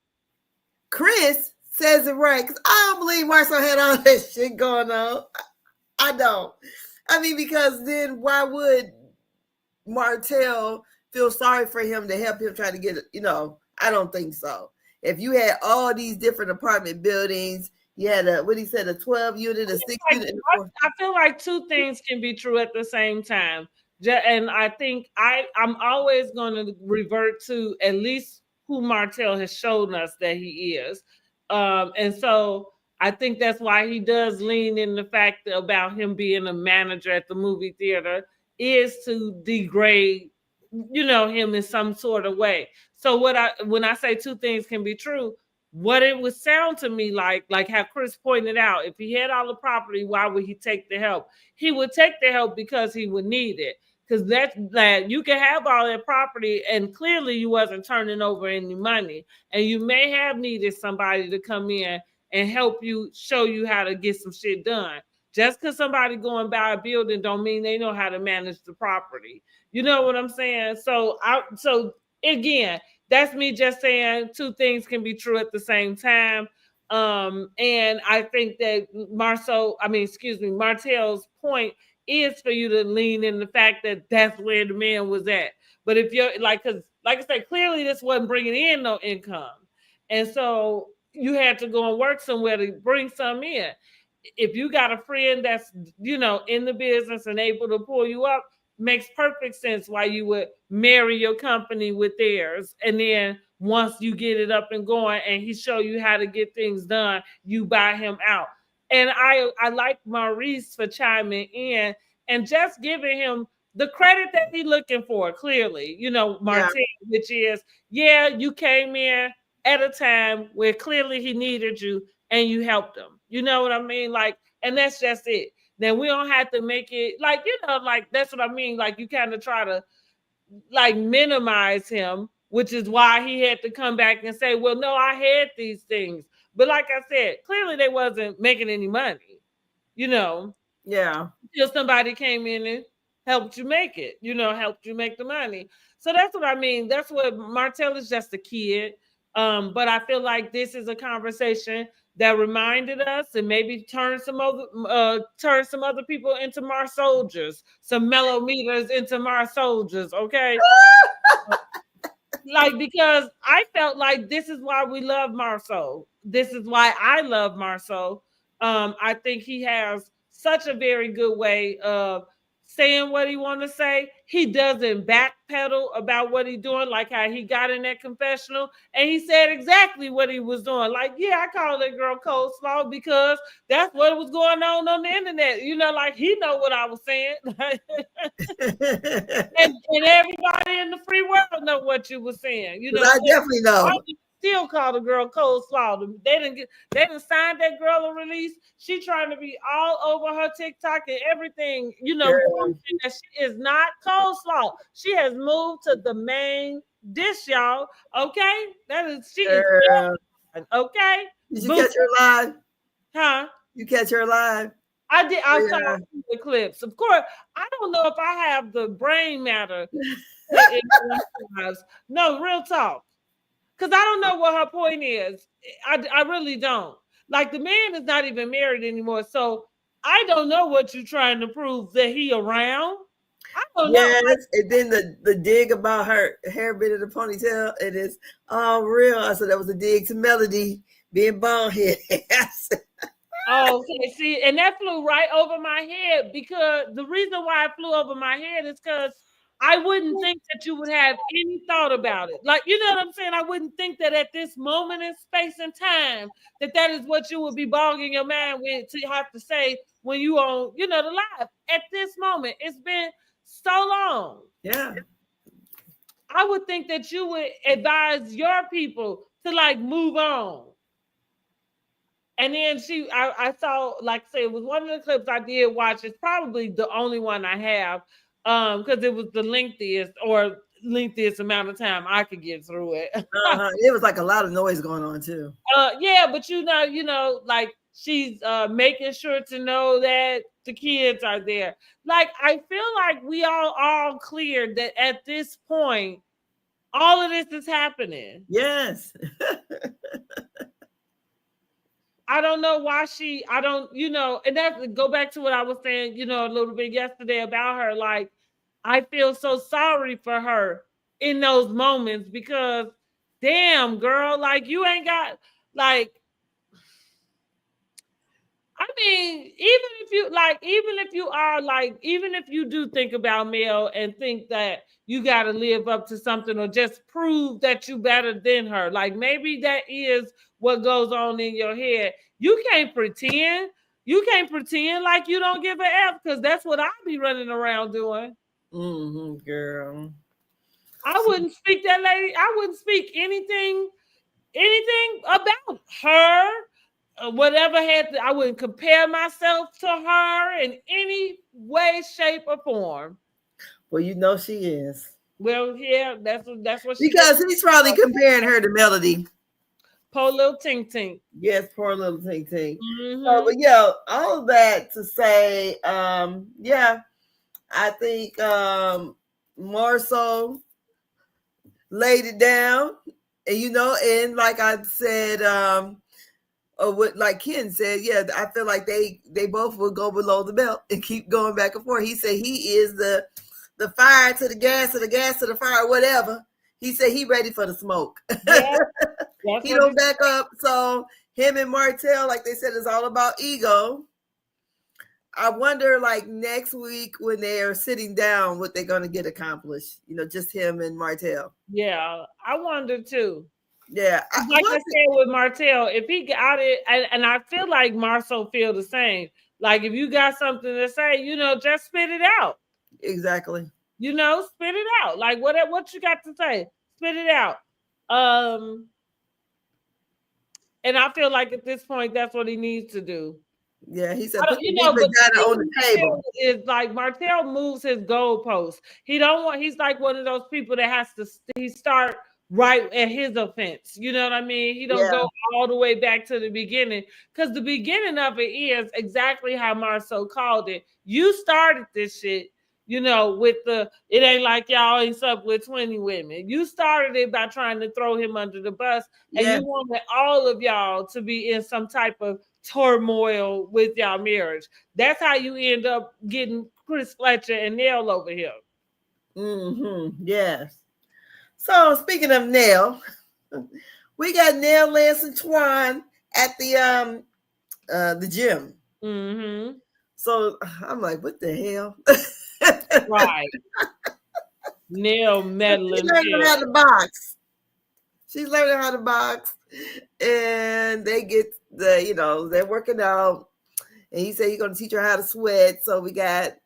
Chris says it right, because I don't believe Marceau had all that shit going on. I don't. I mean, because then why would Martell feel sorry for him to help him try to get it? I don't think so. If you had all these different apartment buildings, you had a 12 unit, a 6 unit. I feel like two things can be true at the same time. And I think I'm always going to revert to at least who Martell has shown us that he is. And so I think that's why he does lean in the fact about him being a manager at the movie theater is to degrade, him in some sort of way. So when I say two things can be true, what it would sound to me like how Chris pointed out, if he had all the property, why would he take the help? He would take the help because he would need it. Because that you can have all that property and clearly you wasn't turning over any money. And you may have needed somebody to come in and help you, show you how to get some shit done. Just because somebody go and buy a building don't mean they know how to manage the property. You know what I'm saying? So again, that's me just saying two things can be true at the same time. And I think that Martell's point is for you to lean in the fact that that's where the man was at. But if you're because like I said, clearly this wasn't bringing in no income. And so you had to go and work somewhere to bring some in. If you got a friend that's, in the business and able to pull you up, makes perfect sense why you would marry your company with theirs. And then once you get it up and going and he show you how to get things done, you buy him out. And I like Maurice for chiming in and just giving him the credit that he's looking for, clearly, Martin, which is, you came in at a time where clearly he needed you and you helped him. You know what I mean? And that's just it. Then we don't have to make it that's what I mean. You kind of try to minimize him, which is why he had to come back and say, well, no, I had these things. But like I said, clearly they wasn't making any money, Yeah. Until somebody came in and helped you make it, helped you make the money. So that's what I mean. That's what Martell is just a kid. But I feel like this is a conversation that reminded us and maybe turn some other people into Mar soldiers, some mellow meters into Mar soldiers, okay? Because I felt like this is why we love Marceau. This is why I love Marceau. I think he has such a very good way of saying what he want to say. He doesn't backpedal about what he's doing, like how he got in that confessional and he said exactly what he was doing. I called that girl coleslaw because that's what was going on the internet. He know what I was saying. and everybody in the free world know what you were saying. I definitely know. still call the girl coleslaw. They didn't sign that girl a release. She trying to be all over her TikTok and everything, proving that she is not coleslaw. She has moved to the main dish, y'all. Okay, she is okay. Did you catch her live? Huh? You catch her live? I did. I saw the clips. Of course, I don't know if I have the brain matter. No, real talk. Because I don't know what her point is. I really don't. Like, the man is not even married anymore. So I don't know what you're trying to prove, that he around. I don't know. Yes, and then the dig about her hair bit in the ponytail, it is all real. I said that was a dig to Melody being bald head. Oh, okay. See, and that flew right over my head, because the reason why it flew over my head is because I wouldn't think that you would have any thought about it. Like, you know what I'm saying? I wouldn't think that at this moment in space and time that is what you would be bogging your mind with to have to say when you on, the live. At this moment, it's been so long. Yeah. I would think that you would advise your people to like move on. And then I saw, like I say, it was one of the clips I did watch. It's probably the only one I have, because it was the lengthiest amount of time I could get through it. It was like a lot of noise going on too. Yeah, but like she's making sure to know that the kids are there. Like, I feel like we all clear that at this point, all of this is happening. Yes. I don't know why and that go back to what I was saying, a little bit yesterday about her. Like, I feel so sorry for her in those moments, because damn, girl, like, you ain't got, like, I mean, even if you do think about Mel and think that you got to live up to something or just prove that you better than her, like, maybe that is what goes on in your head. You can't pretend. You can't pretend like you don't give a F, because that's what I be running around doing. Girl. I wouldn't speak that lady. I wouldn't speak anything about her. Whatever I wouldn't compare myself to her in any way, shape, or form. Well, she is. Well, yeah, that's what she because is. He's probably comparing her to Melody. Poor little Tink Tink. Yes, poor little Tink Tink. But all of that to say, I think Marceau laid it down, and and like I said, or what, like Ken said, I feel like they both will go below the belt and keep going back and forth. He said he is the fire to the gas, to the gas to the fire, whatever. He said he ready for the smoke. Yeah, he don't back up. So him and Martell, like they said, is all about ego. I wonder, like, next week when they are sitting down, what they're going to get accomplished. Just him and Martell. Yeah, I wonder too. Yeah, like I said with Martell, if he got it, and I feel like Marceau feel the same. Like, if you got something to say, just spit it out. Exactly. Spit it out. Like, what you got to say? Spit it out. And I feel like at this point, that's what he needs to do. Yeah, he said, but data on the table. Is like Martell moves his goalposts. He's like one of those people that has to start right at his offense. You know what I mean? He don't go all the way back to the beginning, because the beginning of it is exactly how Marceau called it. You started this shit, with it ain't like y'all ain't slept with 20 women. You started it by trying to throw him under the bus, and you wanted all of y'all to be in some type of turmoil with y'all marriage. That's how you end up getting Chris Fletcher and Nell over here. Yes. So speaking of Nell, we got Nell, Lance, and Twan at the gym. So I'm like, what the hell? Right. Nell meddling. She's learning how to box. She's learning how to box, and they get they're working out, and he said he's going to teach her how to sweat. So we got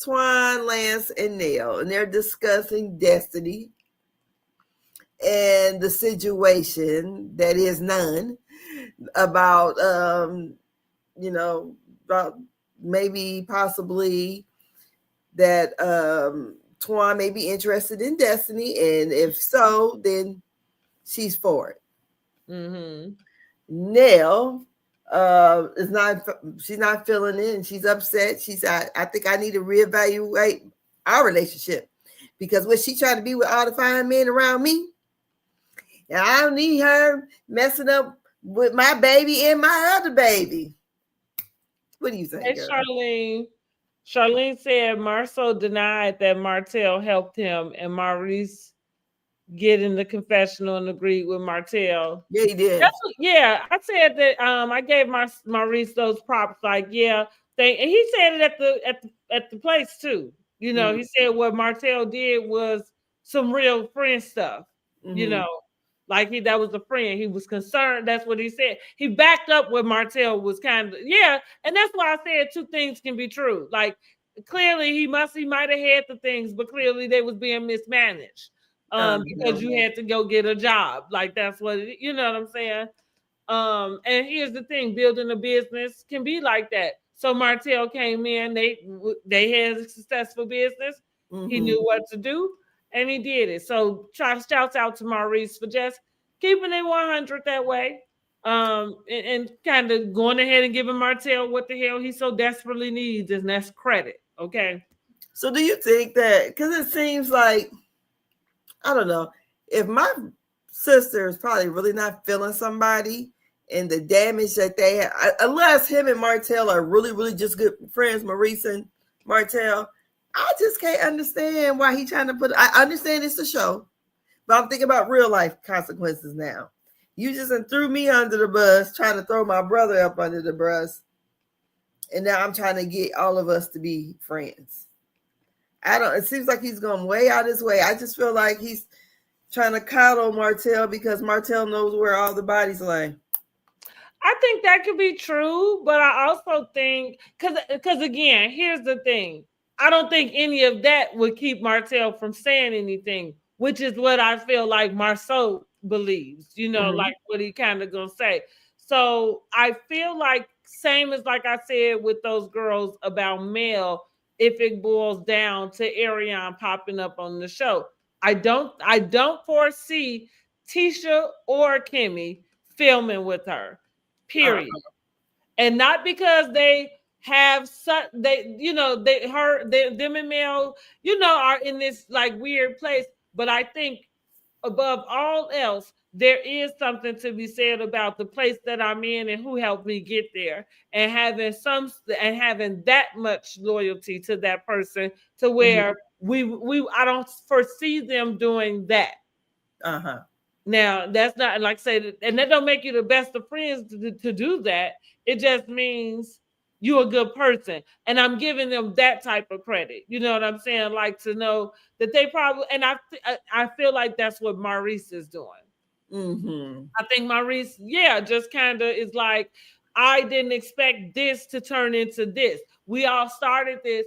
Twan, Lance, and Nell, and they're discussing destiny. and the situation that is none about, about maybe possibly that Twan may be interested in Destiny, and if so, then she's for it. Mm-hmm. Nell she's not feeling it, and she's upset. She said, I think I need to reevaluate our relationship, because what she trying to be with all the fine men around me, and I don't need her messing up with my baby and my other baby. What do you think, Hey, girl? Charlene said Marceau denied that Martell helped him, and Maurice get in the confessional and agreed with Martell. Yeah, he did. Yeah, I said that. I gave Maurice those props. Like, yeah, and he said it at the place too. You know, he said what Martell did was some real friend stuff. You know, like that was a friend. He was concerned. That's what he said. He backed up what Martell was kind of, yeah, and that's why I said two things can be true. Like, clearly he might have had the things, but clearly they was being mismanaged. Because you had to go get a job. Like, that's what you know what I'm saying? And here's the thing, building a business can be like that. So Martell came in, they had a successful business. He knew what to do, and he did it. So shouts out to Maurice for just keeping it 100 that way. And kind of going ahead and giving Martell what the hell he so desperately needs, and that's credit. Okay. So do you think that, because it seems like, I don't know, if my sister is probably really not feeling somebody and the damage that they have, unless him and Martell are really, really just good friends, Maurice and Martell, I just can't understand why he's trying to put, I understand it's a show, but I'm thinking about real life consequences now. You just threw me under the bus, trying to throw my brother up under the bus, and now I'm trying to get all of us to be friends. It seems like he's going way out his way. I just feel like he's trying to coddle Martell because Martell knows where all the bodies lay. I think that could be true, but I also think, because again, here's the thing. I don't think any of that would keep Martell from saying anything, which is what I feel like Marceau believes, like what he kind of gonna say. So I feel like, same as like I said with those girls about Mel, if it boils down to Ariane popping up on the show. I don't foresee Tisha or Kimmy filming with her, period. And not because they have them and Mel, are in this like weird place. But I think above all else, there is something to be said about the place that I'm in and who helped me get there, and having that much loyalty to that person, to where I don't foresee them doing that. Now, that's not, like I said, and that don't make you the best of friends to do that. It just means you're a good person. And I'm giving them that type of credit. You know what I'm saying? Like, to know that they probably, and I feel like that's what Maurice is doing. I think Maurice, just kind of is like, I didn't expect this to turn into this. We all started this.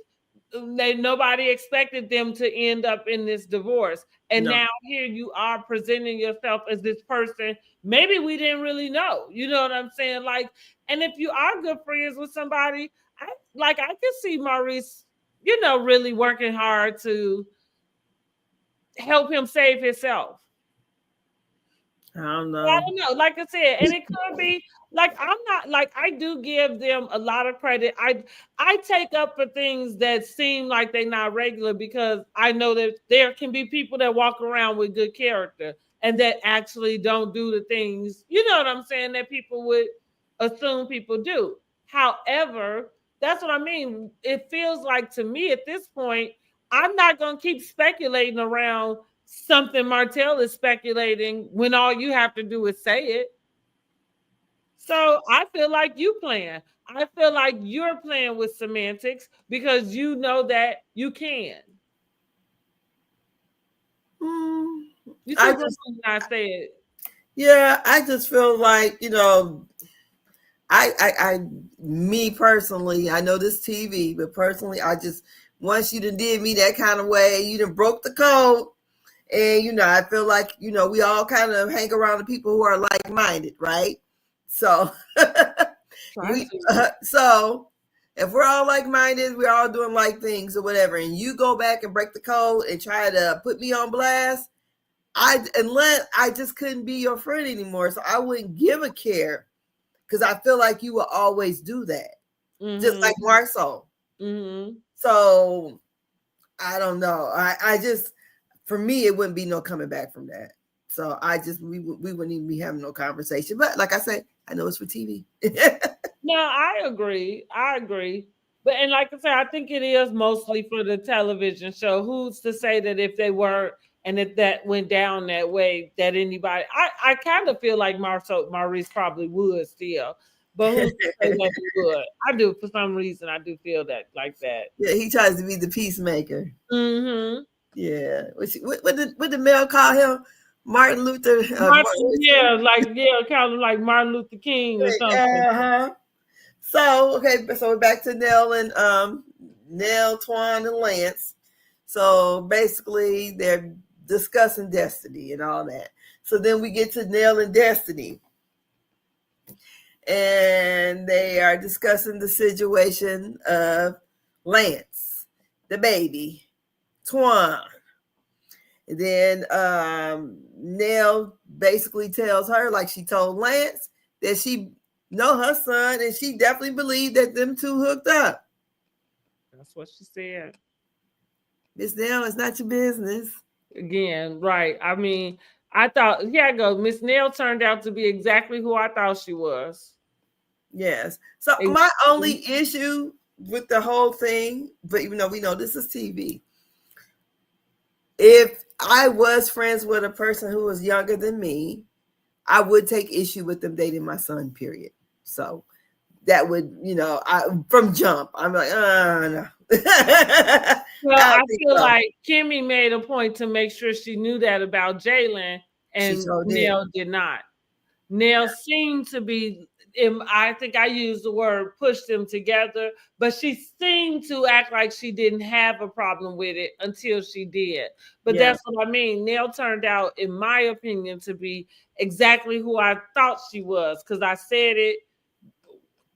Nobody expected them to end up in this divorce. And now here you are presenting yourself as this person maybe we didn't really know. You know what I'm saying? Like, and if you are good friends with somebody, I can see Maurice, really working hard to help him save himself. I don't know. Like I said, and it could be like, I'm not like, I do give them a lot of credit. I take up for things that seem like they're not regular, because I know that there can be people that walk around with good character and that actually don't do the things, you know what I'm saying, that people would assume people do. However, that's what I mean. It feels like to me at this point, I'm not going to keep speculating around something Martell is speculating when all you have to do is say it. So I feel like you playing. I feel like you're playing with semantics because you know that you can. You see what I said? Yeah, I just feel like, me personally, I know this TV, but personally, I just, once you done did me that kind of way, you done broke the code, And, I feel like, we all kind of hang around the people who are like-minded, right? So, so if we're all like-minded, we're all doing like things or whatever, and you go back and break the code and try to put me on blast, I just couldn't be your friend anymore. So I wouldn't give a care, because I feel like you will always do that, just like Marceau. So I don't know. I just, for me, it wouldn't be no coming back from that. So we wouldn't even be having no conversation. But like I said, I know it's for TV. No, I agree. But, and like I said, I think it is mostly for the television show. Who's to say that if they were, and if that went down that way, that anybody, I kind of feel like Maurice probably would still. But who's to say that he would? I do, for some reason, I do feel that like that. Yeah, he tries to be the peacemaker. Mm-hmm. Yeah. What did Mel call him? Martin Luther. Kind of like Martin Luther King or something. So, okay, so we're back to Nell and Nell, Twan, and Lance. So basically, they're discussing Destiny and all that. So then we get to Nell and Destiny. And they are discussing the situation of Lance, the baby, Twan. And then Nell basically tells her, like she told Lance, that she know her son, and she definitely believed that them two hooked up. That's what she said. Miss Nell, it's not your business. Again, right. I mean, I thought, here I go. Miss Nell turned out to be exactly who I thought she was. Yes. So my only issue with the whole thing, but even though we know this is TV, if I was friends with a person who was younger than me, I would take issue with them dating my son, period. So that would, from jump, I'm like, no. Well, I feel like Kimmy made a point to make sure she knew that about Jalen, and Nell did not. Nell seemed to be, I think I used the word push them together, but she seemed to act like she didn't have a problem with it until she did. But that's what I mean. Nell turned out, in my opinion, to be exactly who I thought she was, because I said it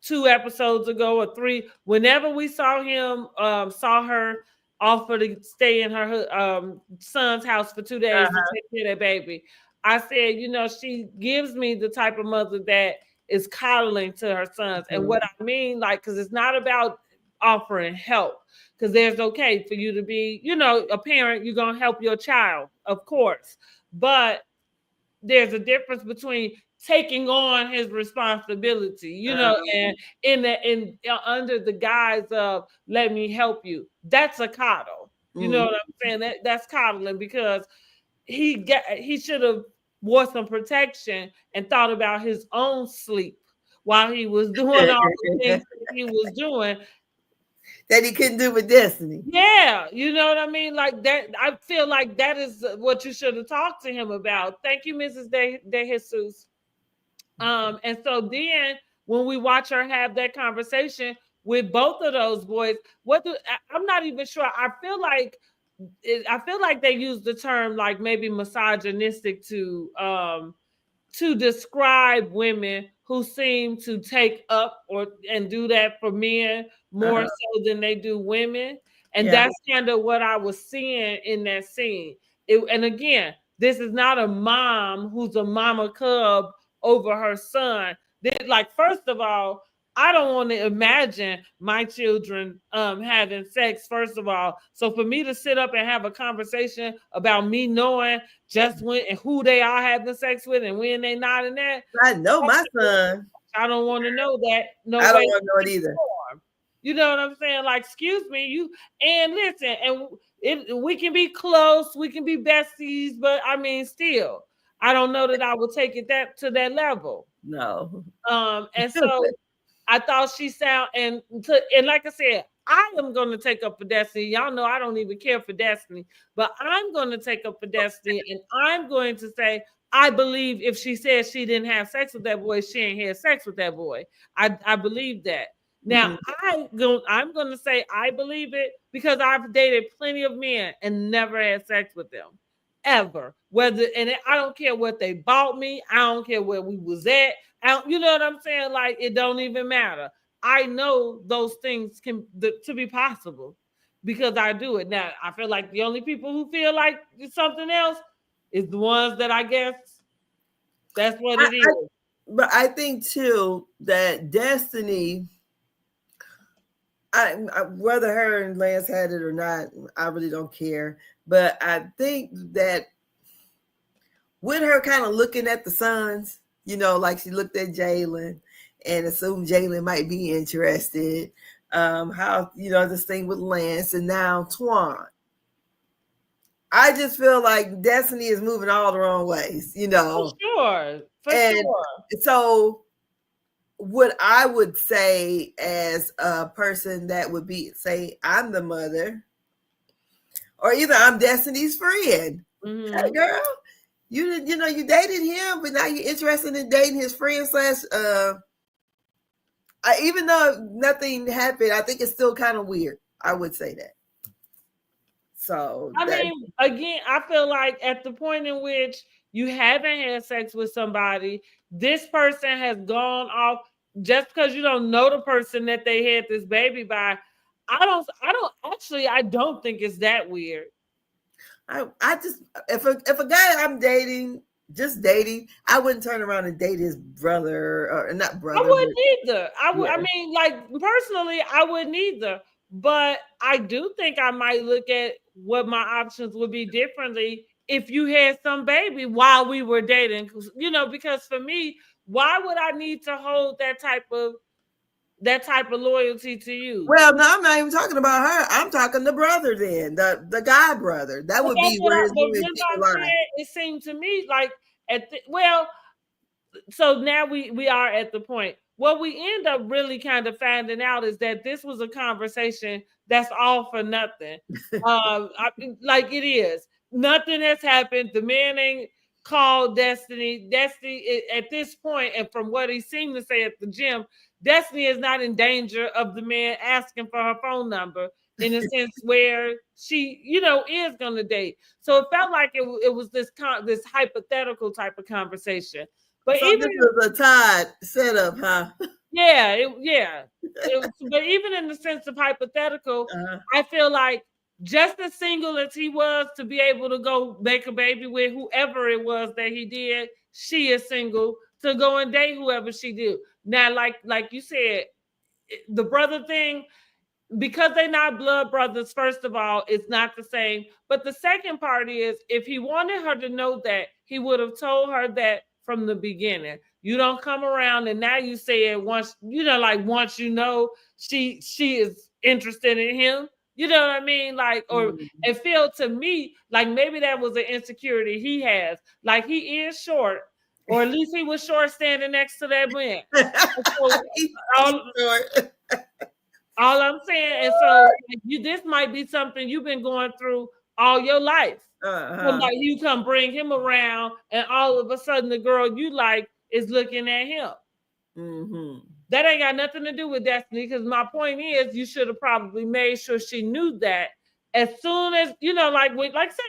2 episodes ago or 3. Whenever we saw her offer to stay in her son's house for 2 days to take care of that baby, I said, she gives me the type of mother that is coddling to her sons. And what I mean, because it's not about offering help, because there's okay for you to be, a parent, you're going to help your child, of course. But there's a difference between taking on his responsibility, and under the guise of let me help you. That's a coddle. You know what I'm saying? That's coddling, because he should have wore some protection and thought about his own sleep while he was doing all the things that he was doing that he couldn't do with Destiny. Yeah, you know what I mean? Like that, I feel like that is what you should have talked to him about. Thank you, Mrs. De Jesus. And so then when we watch her have that conversation with both of those boys, I'm not even sure. I feel like they use the term like maybe misogynistic to describe women who seem to take up and do that for men more so than they do women. And that's kind of what I was seeing in that scene. And again, this is not a mom who's a mama cub over her son. First of all, I don't want to imagine my children having sex, first of all. So for me to sit up and have a conversation about me knowing just when and who they are having sex with and when they not in that. I know my son. I don't want to know that. No, I don't want to know it either. You know what I'm saying? Like, excuse me, and listen, and we can be close, we can be besties, but I mean, still, I don't know that I would take it to that level. No. And so I thought she and like I said, I am going to take up for Destiny. Y'all know I don't even care for Destiny, but I'm going to take up for Destiny, and I'm going to say, I believe if she says she didn't have sex with that boy, she ain't had sex with that boy. I believe that. Now, I'm going to say I believe it because I've dated plenty of men and never had sex with them. ever. I don't care what they bought me. I don't care where we was at. You know what I'm saying? Like, it don't even matter. I know those things to be possible because I do it. Now, I feel like the only people who feel like it's something else is the ones that I guess that's what it is. But I think too that Destiny, whether her and Lance had it or not, I really don't care. But I think that with her kind of looking at the sons, you know, like she looked at Jalen and assumed Jalen might be interested. How, you know, this thing with Lance and now Twan. I just feel like Destiny is moving all the wrong ways, you know. For sure. So what I would say as a person that would be, say, I'm the mother, or either I'm Destiny's friend. Mm-hmm. Hey, girl, you know, you dated him, but now you're interested in dating his friend / even though nothing happened, I think it's still kind of weird. I would say that. So I mean, again, I feel like at the point in which you haven't had sex with somebody, this person has gone off just because you don't know the person that they had this baby by. I don't think it's that weird. I just, if a guy I'm dating, just dating, I wouldn't turn around and date his brother, or not brother. I wouldn't either. I mean, like, personally, I wouldn't either. But I do think I might look at what my options would be differently if you had some baby while we were dating. You know, because for me, why would I need to hold that type of loyalty to you? Well, no, I'm not even talking about her. I'm talking the brother then, the guy brother. That would be where it seemed to me like so now we are at the point. What we end up really kind of finding out is that this was a conversation that's all for nothing. Like, it is. Nothing has happened. The man ain't called Destiny. Destiny, at this point, and from what he seemed to say at the gym, Destiny is not in danger of the man asking for her phone number in a sense where she, you know, is going to date. So it felt like it was this hypothetical type of conversation. But so even this was a Todd setup, huh? Yeah. But even in the sense of hypothetical, I feel like just as single as he was to be able to go make a baby with whoever it was that he did, she is single to go and date whoever she did. Now, like you said, the brother thing, because they're not blood brothers, first of all, it's not the same. But the second part is, if he wanted her to know that, he would have told her that from the beginning. You don't come around and now you say it once, you know, like once you know she is interested in him. You know what I mean? Like, or it felt to me like maybe that was an insecurity he has. Like, he is short, or at least he was short standing next to that man. All I'm saying, and so this might be something you've been going through all your life. So like, you come bring him around, and all of a sudden the girl you like is looking at him. Mm-hmm. That ain't got nothing to do with Destiny, because my point is, you should have probably made sure she knew that as soon as, you know,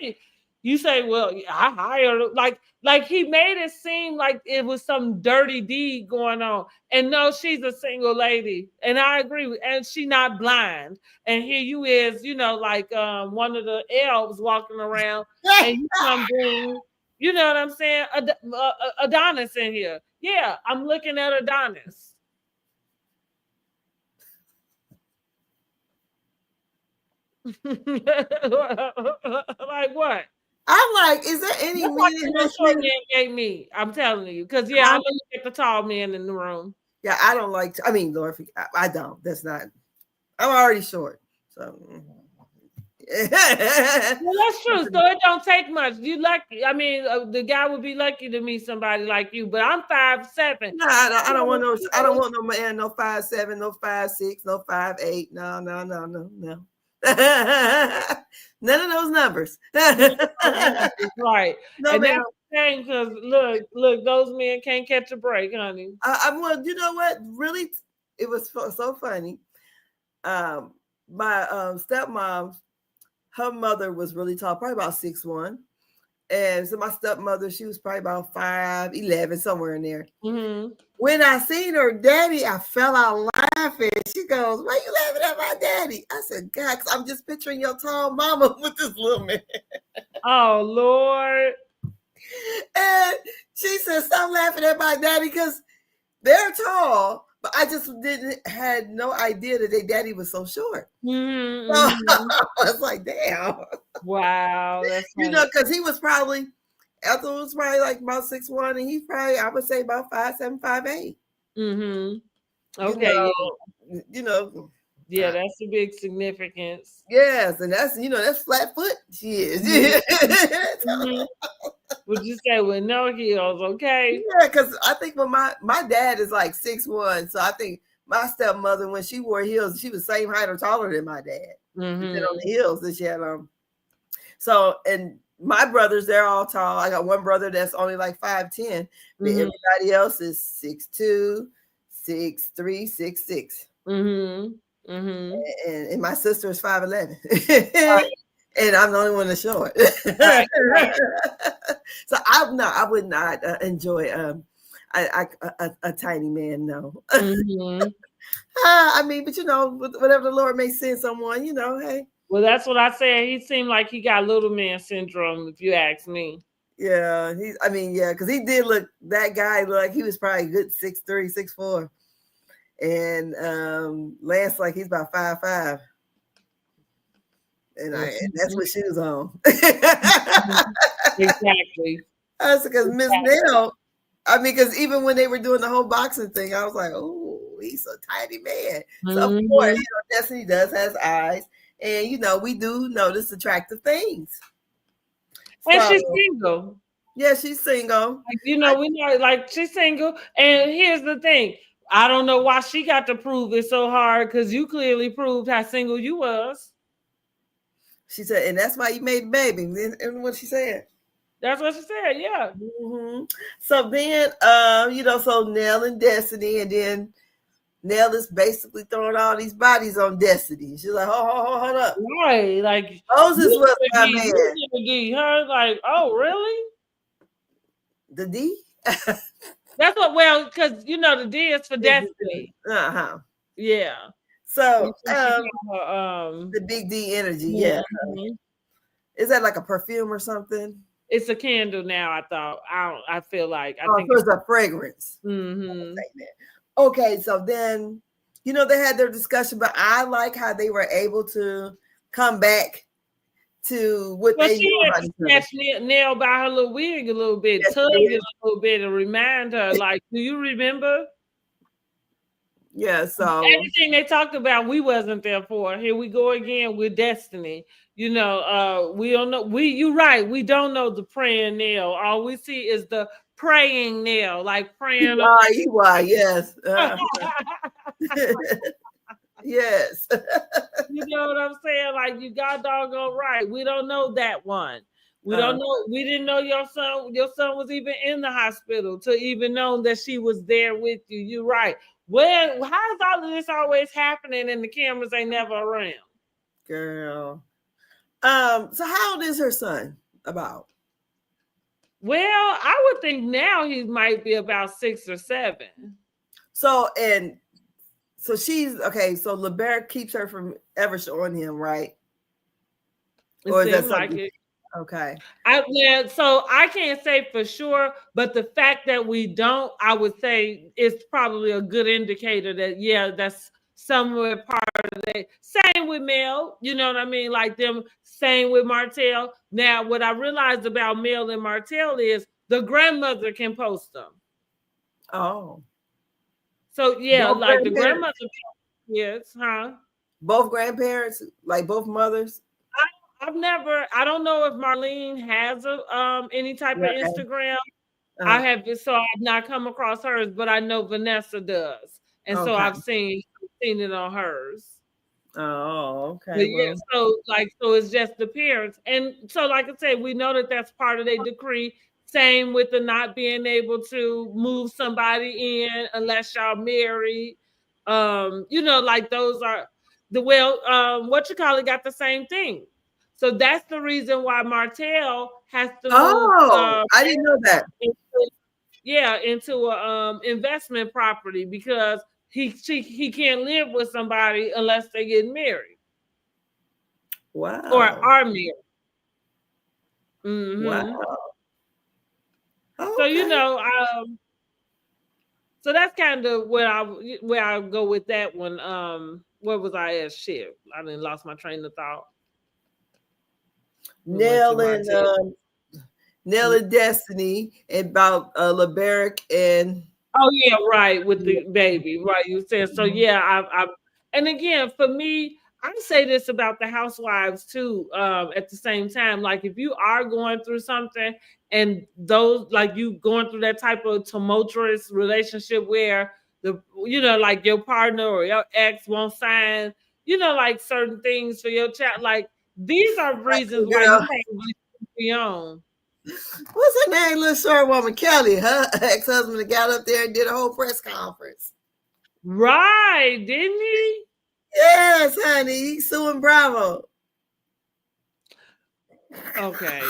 say you say, well, I hired, like he made it seem like it was some dirty deed going on. And no, she's a single lady. And I agree with, and she not blind. And here you is, you know, like one of the elves walking around, and you come bring, you know what I'm saying, Adonis in here. Yeah, I'm looking at Adonis. Like what? I'm like, is there any meaning that short man gave me? I'm telling you, because I'm gonna look at the tall man in the room. Yeah, I don't like. I mean, Lord, I don't. That's not. I'm already short, so. Well, that's true. So it don't take much. You lucky. I mean, the guy would be lucky to meet somebody like you. But I'm 5'7". No, I don't want no. I don't want no man. No 5'7", no 5'6", no 5'8". No. None of those numbers. Right. No, and man. That's the thing, because look, those men can't catch a break, honey. Well, you know what? Really, it was so funny. My stepmom, her mother was really tall, probably about 6'1", And so my stepmother, she was probably about 5'11", somewhere in there. Mm-hmm. When I seen her daddy, I fell out laughing. She goes, "Why you laughing at my daddy?" I said, "God, 'cause I'm just picturing your tall mama with this little man." Oh, Lord. And she said, "Stop laughing at my daddy because they're tall." But I just had no idea that their daddy was so short. Mm-hmm, So mm-hmm. I was like, damn. Wow, that's funny. You know, because he was probably, Ethel was probably like about 6'1", and he's probably, I would say, about 5'7", 5'8". Mm-hmm. Okay. You know. Yeah, that's a big significance. Yes, and that's flat foot. She is. Mm-hmm. Would you say with no heels? Okay. Yeah, because I think when my dad is like 6'1", so I think my stepmother, when she wore heels, she was the same height or taller than my dad. Mm-hmm. On the heels that she had on. So, and my brothers, they're all tall. I got one brother that's only like 5'10", but everybody else is 6'2", 6'3", 6'6". Mm-hmm. Mm-hmm. And my sister is 5'11". Right. And I'm the only one that's short. Right. So I would not enjoy a tiny man. No. Mm-hmm. I mean, but whatever the Lord may send someone, hey. Well, that's what I said. He seemed like he got little man syndrome, if you ask me. Yeah, because he did look, that guy looked like he was probably good 6'3", 6'4". And Lance, like he's about 5'5". And that's what shoes on. Exactly. That's because Miss Nell, because even when they were doing the whole boxing thing, I was like, oh, he's a tiny man. So of course, Destiny does has eyes. And we do notice attractive things. And she's single. Yeah, she's single. We know, like, she's single. And here's the thing. I don't know why she got to prove it so hard, because you clearly proved how single you was. She said, and that's why you made the baby. And what she said. That's what she said, yeah. Mm-hmm. So then, so Nell and Destiny, and then Nell is basically throwing all these bodies on Destiny. She's like, hold up. Right, like, Moses was my man. Her, like, oh, really? The D? That's what, because, the D is for Destiny. Uh-huh. Yeah. So, the big D energy, yeah. Mm-hmm. Is that like a perfume or something? It's a candle now, I thought. I feel like. I think it's a fragrance. Mm-hmm. Okay, so then, they had their discussion, but I like how they were able to come back to what they knew about each other. She had to snatch Nell by her little wig a little bit, tug it a little bit, and remind her, like, do you remember? Yeah, so everything they talked about, we wasn't there for. Here we go again with Destiny. We don't know. You're right. We don't know the praying Nell. All we see is the praying Nell, like praying. You are, yes. Yes. You know what I'm saying? Like, you got doggone right. We don't know that one. We don't know. We didn't know your son was even in the hospital to even know that she was there with you. You're right. Well, how is all of this always happening and the cameras ain't never around? Girl. So how old is her son about? Well, I would think now he might be about 6 or 7. So she's okay. So LeBert keeps her from ever showing him, right? Or is that like it? Okay. So I can't say for sure, but the fact that we don't, I would say, is probably a good indicator that that's somewhere part of that. Same with Mel, you know what I mean? Like them. Same with Martell. Now, what I realized about Mel and Martell is the grandmother can post them. Oh. So yeah, both like the grandmother. Yes, huh? Both grandparents, like both mothers. I don't know if Marlene has any type of Instagram. I've not come across hers, but I know Vanessa does. And so I've seen it on hers. Oh, okay. Yeah, so it's just the parents. And so, like I said, we know that that's part of their decree. Same with the not being able to move somebody in unless y'all married. Like those are what you call it got the same thing. So that's the reason why Martell has to Oh, I didn't know that. Into a investment property because he can't live with somebody unless they get married. Wow. Or are married. Mm-hmm. Wow. Okay. So so that's kind of where I go with that one. Where was I at? Shit, I didn't lost my train of thought. Nell and Destiny about LeBerick and oh yeah, right, with the baby, right? You said so. Yeah, I and again for me, I say this about the housewives too. At the same time, like if you are going through something and those like you going through that type of tumultuous relationship where like your partner or your ex won't sign, like certain things for your child, like these are reasons why you can't be on. What's her name? Little short woman, Kelly. Her ex-husband got up there and did a whole press conference. Right, didn't he? Yes, honey. He's suing Bravo. Okay.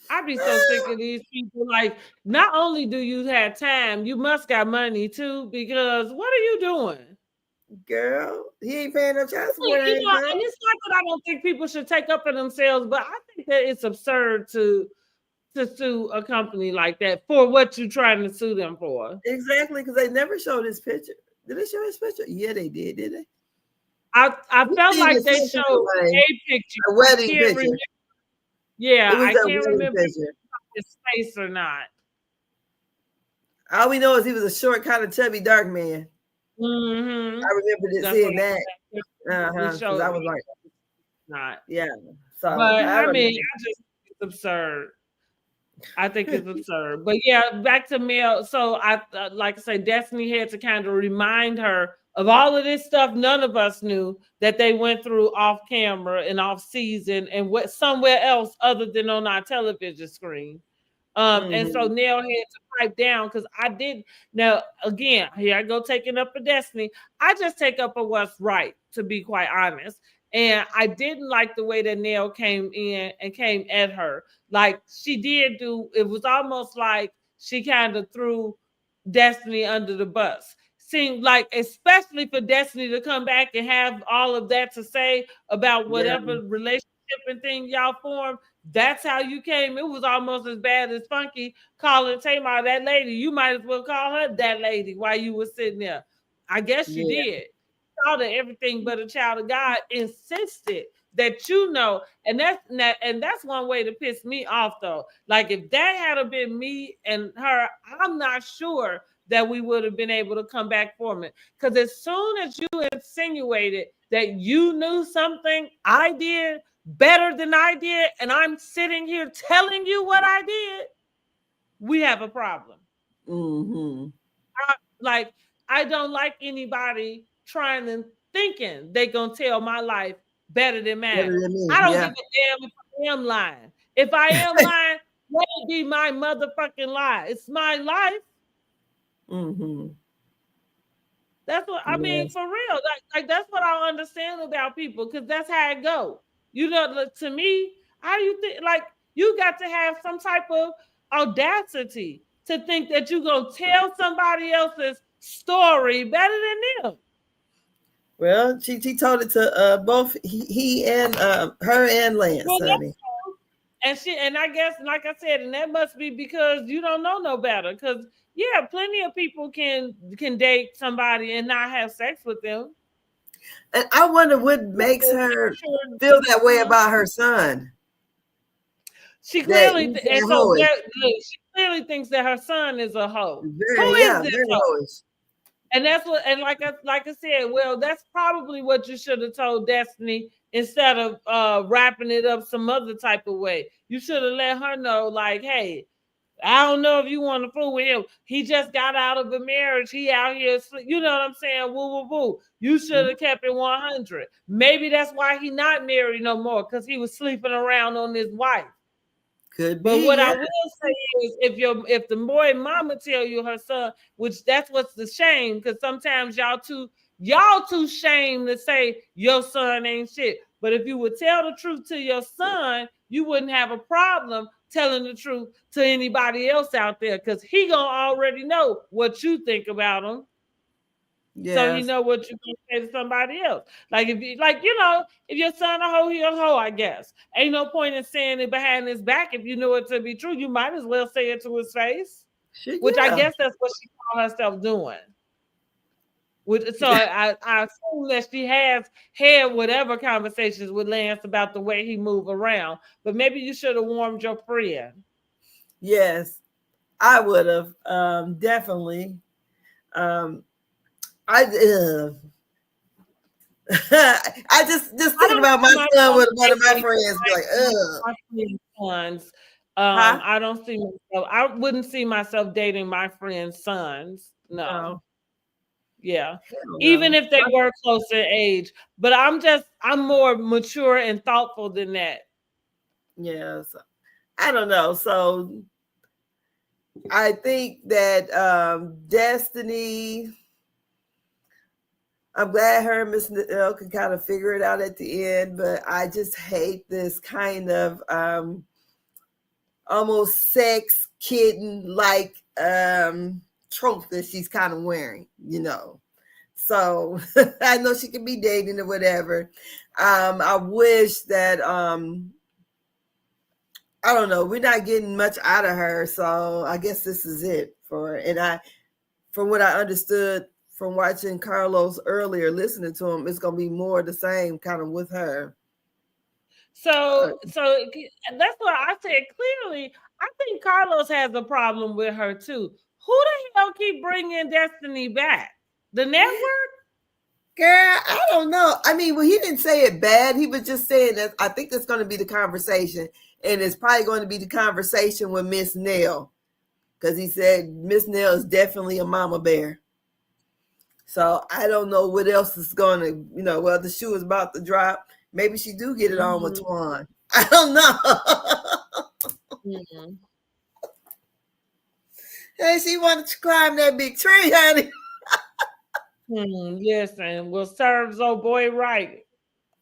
I be so sick of these people. Like, not only do you have time, you must got money too, because what are you doing? Girl, he ain't paying no child support. And it's not that I don't think people should take up for themselves, but I think that it's absurd to sue a company like that for what you're trying to sue them for. Exactly, because they never showed his picture. Did they show his picture? Yeah, they did they? I felt like they showed a picture. A wedding picture. Yeah, I can't remember his face or not. All we know is he was a short, kind of chubby, dark man. Mm-hmm. I remember seeing that. Because I was like, not. Yeah. So, but I mean, it's absurd. I think it's absurd. But yeah, back to Mel. So like I say, Destiny had to kind of remind her of all of this stuff none of us knew that they went through off camera and off season and what somewhere else other than on our television screen. And so Nell had to pipe down because I did. Now, again, here I go taking up for Destiny. I just take up for what's right, to be quite honest. And I didn't like the way that Nell came in and came at her. Like she did it was almost like she kind of threw Destiny under the bus. Seemed like, especially for Destiny to come back and have all of that to say about whatever relationship and thing y'all formed. That's how you came. It was almost as bad as Funky calling Tamar that lady. You might as well call her that lady while you were sitting there. I guess you did. Called her everything but a child of God. Insisted that and that's one way to piss me off though. Like if that had been me and her, I'm not sure that we would have been able to come back from it. Because as soon as you insinuated that you knew something I did better than I did, and I'm sitting here telling you what I did, we have a problem. I don't like anybody trying and thinking they gonna tell my life better than mine. I don't give a damn if I am lying. If I am lying, let it be my motherfucking lie. It's my life. That's what I mean, for real. Like that's what I understand about people, because that's how it goes. To me, how do you think? Like you got to have some type of audacity to think that you're gonna tell somebody else's story better than them. Well, she told it to both he and her and Lance. Honey. And I guess, like I said, and that must be because you don't know no better. Because plenty of people can date somebody and not have sex with them. And I wonder what makes her feel that way about her son. She clearly she clearly thinks that her son is a hoe. Who is this hoe? And that's what, and like I said, well, that's probably what you should have told Destiny instead of wrapping it up some other type of way. You should have let her know, like, hey, I don't know if you want to fool with him. He just got out of a marriage. He out here, you know what I'm saying? Woo, woo, woo. You should have kept it 100. Maybe that's why he not married no more, because he was sleeping around on his wife. Could be. But what I will say is, if the boy mama tell you her son, which that's what's the shame, because sometimes y'all two Y'all too shame to say your son ain't shit. But if you would tell the truth to your son, you wouldn't have a problem telling the truth to anybody else out there, because he gonna already know what you think about him. Yes. So he know what you gonna say to somebody else. Like if you if your son a hoe, he a hoe, I guess. Ain't no point in saying it behind his back. If you know it to be true, you might as well say it to his face. Which I guess that's what she called herself doing. So I assume that she has had whatever conversations with Lance about the way he move around. But maybe you should have warned your friend. Yes, I would have definitely. I just thinking about my son with one of my friends, be like, sons. I don't see myself. I wouldn't see myself dating my friend's sons. No. Yeah. Even if they were close in age. But I'm more mature and thoughtful than that. Yes. I don't know. So I think that Destiny, I'm glad her and Miss Nell can kind of figure it out at the end, but I just hate this kind of almost sex kitten like trope that she's kind of wearing, So I know she can be dating or whatever. I wish that I don't know, we're not getting much out of her, so I guess this is it for her. And from what I understood from watching Carlos earlier, listening to him, it's gonna be more the same kind of with her. So that's what I said. Clearly, I think Carlos has a problem with her too. Who the hell keep bringing Destiny back? The network? Girl, I don't know. I mean, well, he didn't say it bad. He was just saying that I think that's going to be the conversation, and it's probably going to be the conversation with Miss Nell, because he said Miss Nell is definitely a mama bear. So I don't know what else is going to, well, the shoe is about to drop. Maybe she do get it on with Twan. I don't know. Hey, she wanted to climb that big tree, honey. Yes, and will serve old boy right.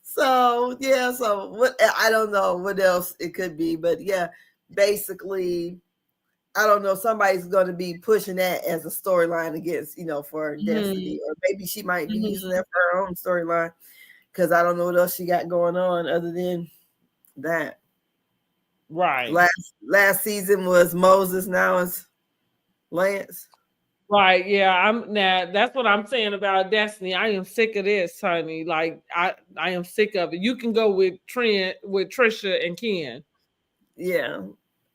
So yeah, so what? I don't know what else it could be, but yeah, basically, I don't know. Somebody's going to be pushing that as a storyline against, for Destiny, or maybe she might be using that for her own storyline, because I don't know what else she got going on other than that. Right. Last season was Moses. Now it's Lance. Right. Yeah. That's what I'm saying about Destiny. I am sick of this, honey. Like I am sick of it. You can go with Trent, with Trisha and Ken. Yeah.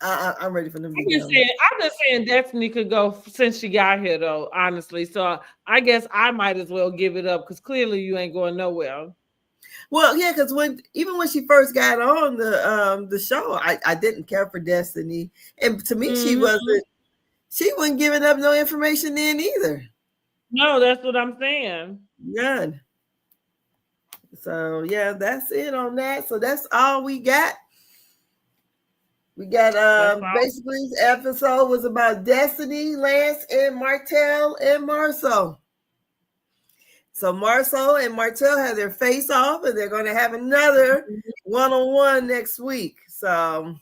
I'm ready for them to I'm just saying Destiny could go since she got here, though, honestly. So I guess I might as well give it up, because clearly you ain't going nowhere. Well, yeah, because even when she first got on the show, I didn't care for Destiny, and to me she wasn't giving up no information then either. No, that's what I'm saying. None. So yeah, that's it on that. So that's all we got. We got basically this episode was about Destiny, Lance, and Martell and Marceau. So Marceau and Martell have their face off, and they're going to have another one-on-one next week. So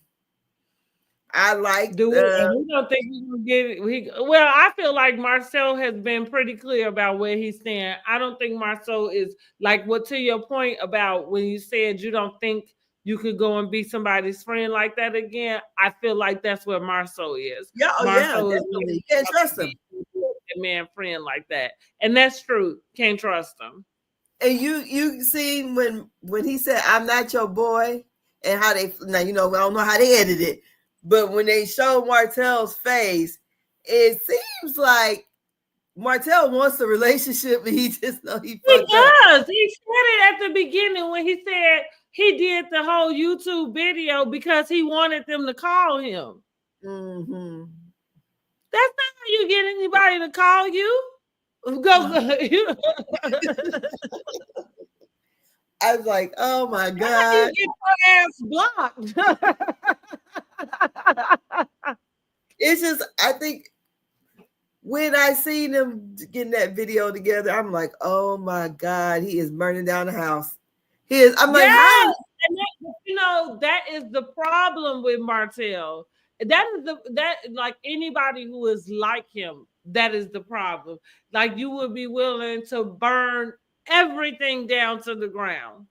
I like. We don't think we can get it. Well, I feel like Marceau has been pretty clear about where he's standing. I don't think Marceau is like to your point about when you said you don't think you could go and be somebody's friend like that again. I feel like that's where Marceau is. Yeah, Marceau definitely. You can't trust him. A man friend like that, and that's true. Can't trust him. And you seen when he said, "I'm not your boy," and how they now I don't know how they edited it, but when they showed Martell's face, it seems like Martell wants a relationship, but he just know he fucked does. up. He said it at the beginning when he said he did the whole YouTube video because he wanted them to call him. Mm-hmm. That's not how you get anybody to call you. I was like, oh my God. You get your ass blocked. It's just, I think when I seen them getting that video together, I'm like, oh my God, he is burning down the house. He is. I'm like, how? And that, that is the problem with Martell. That like anybody who is like him, that is the problem. Like you would be willing to burn everything down to the ground.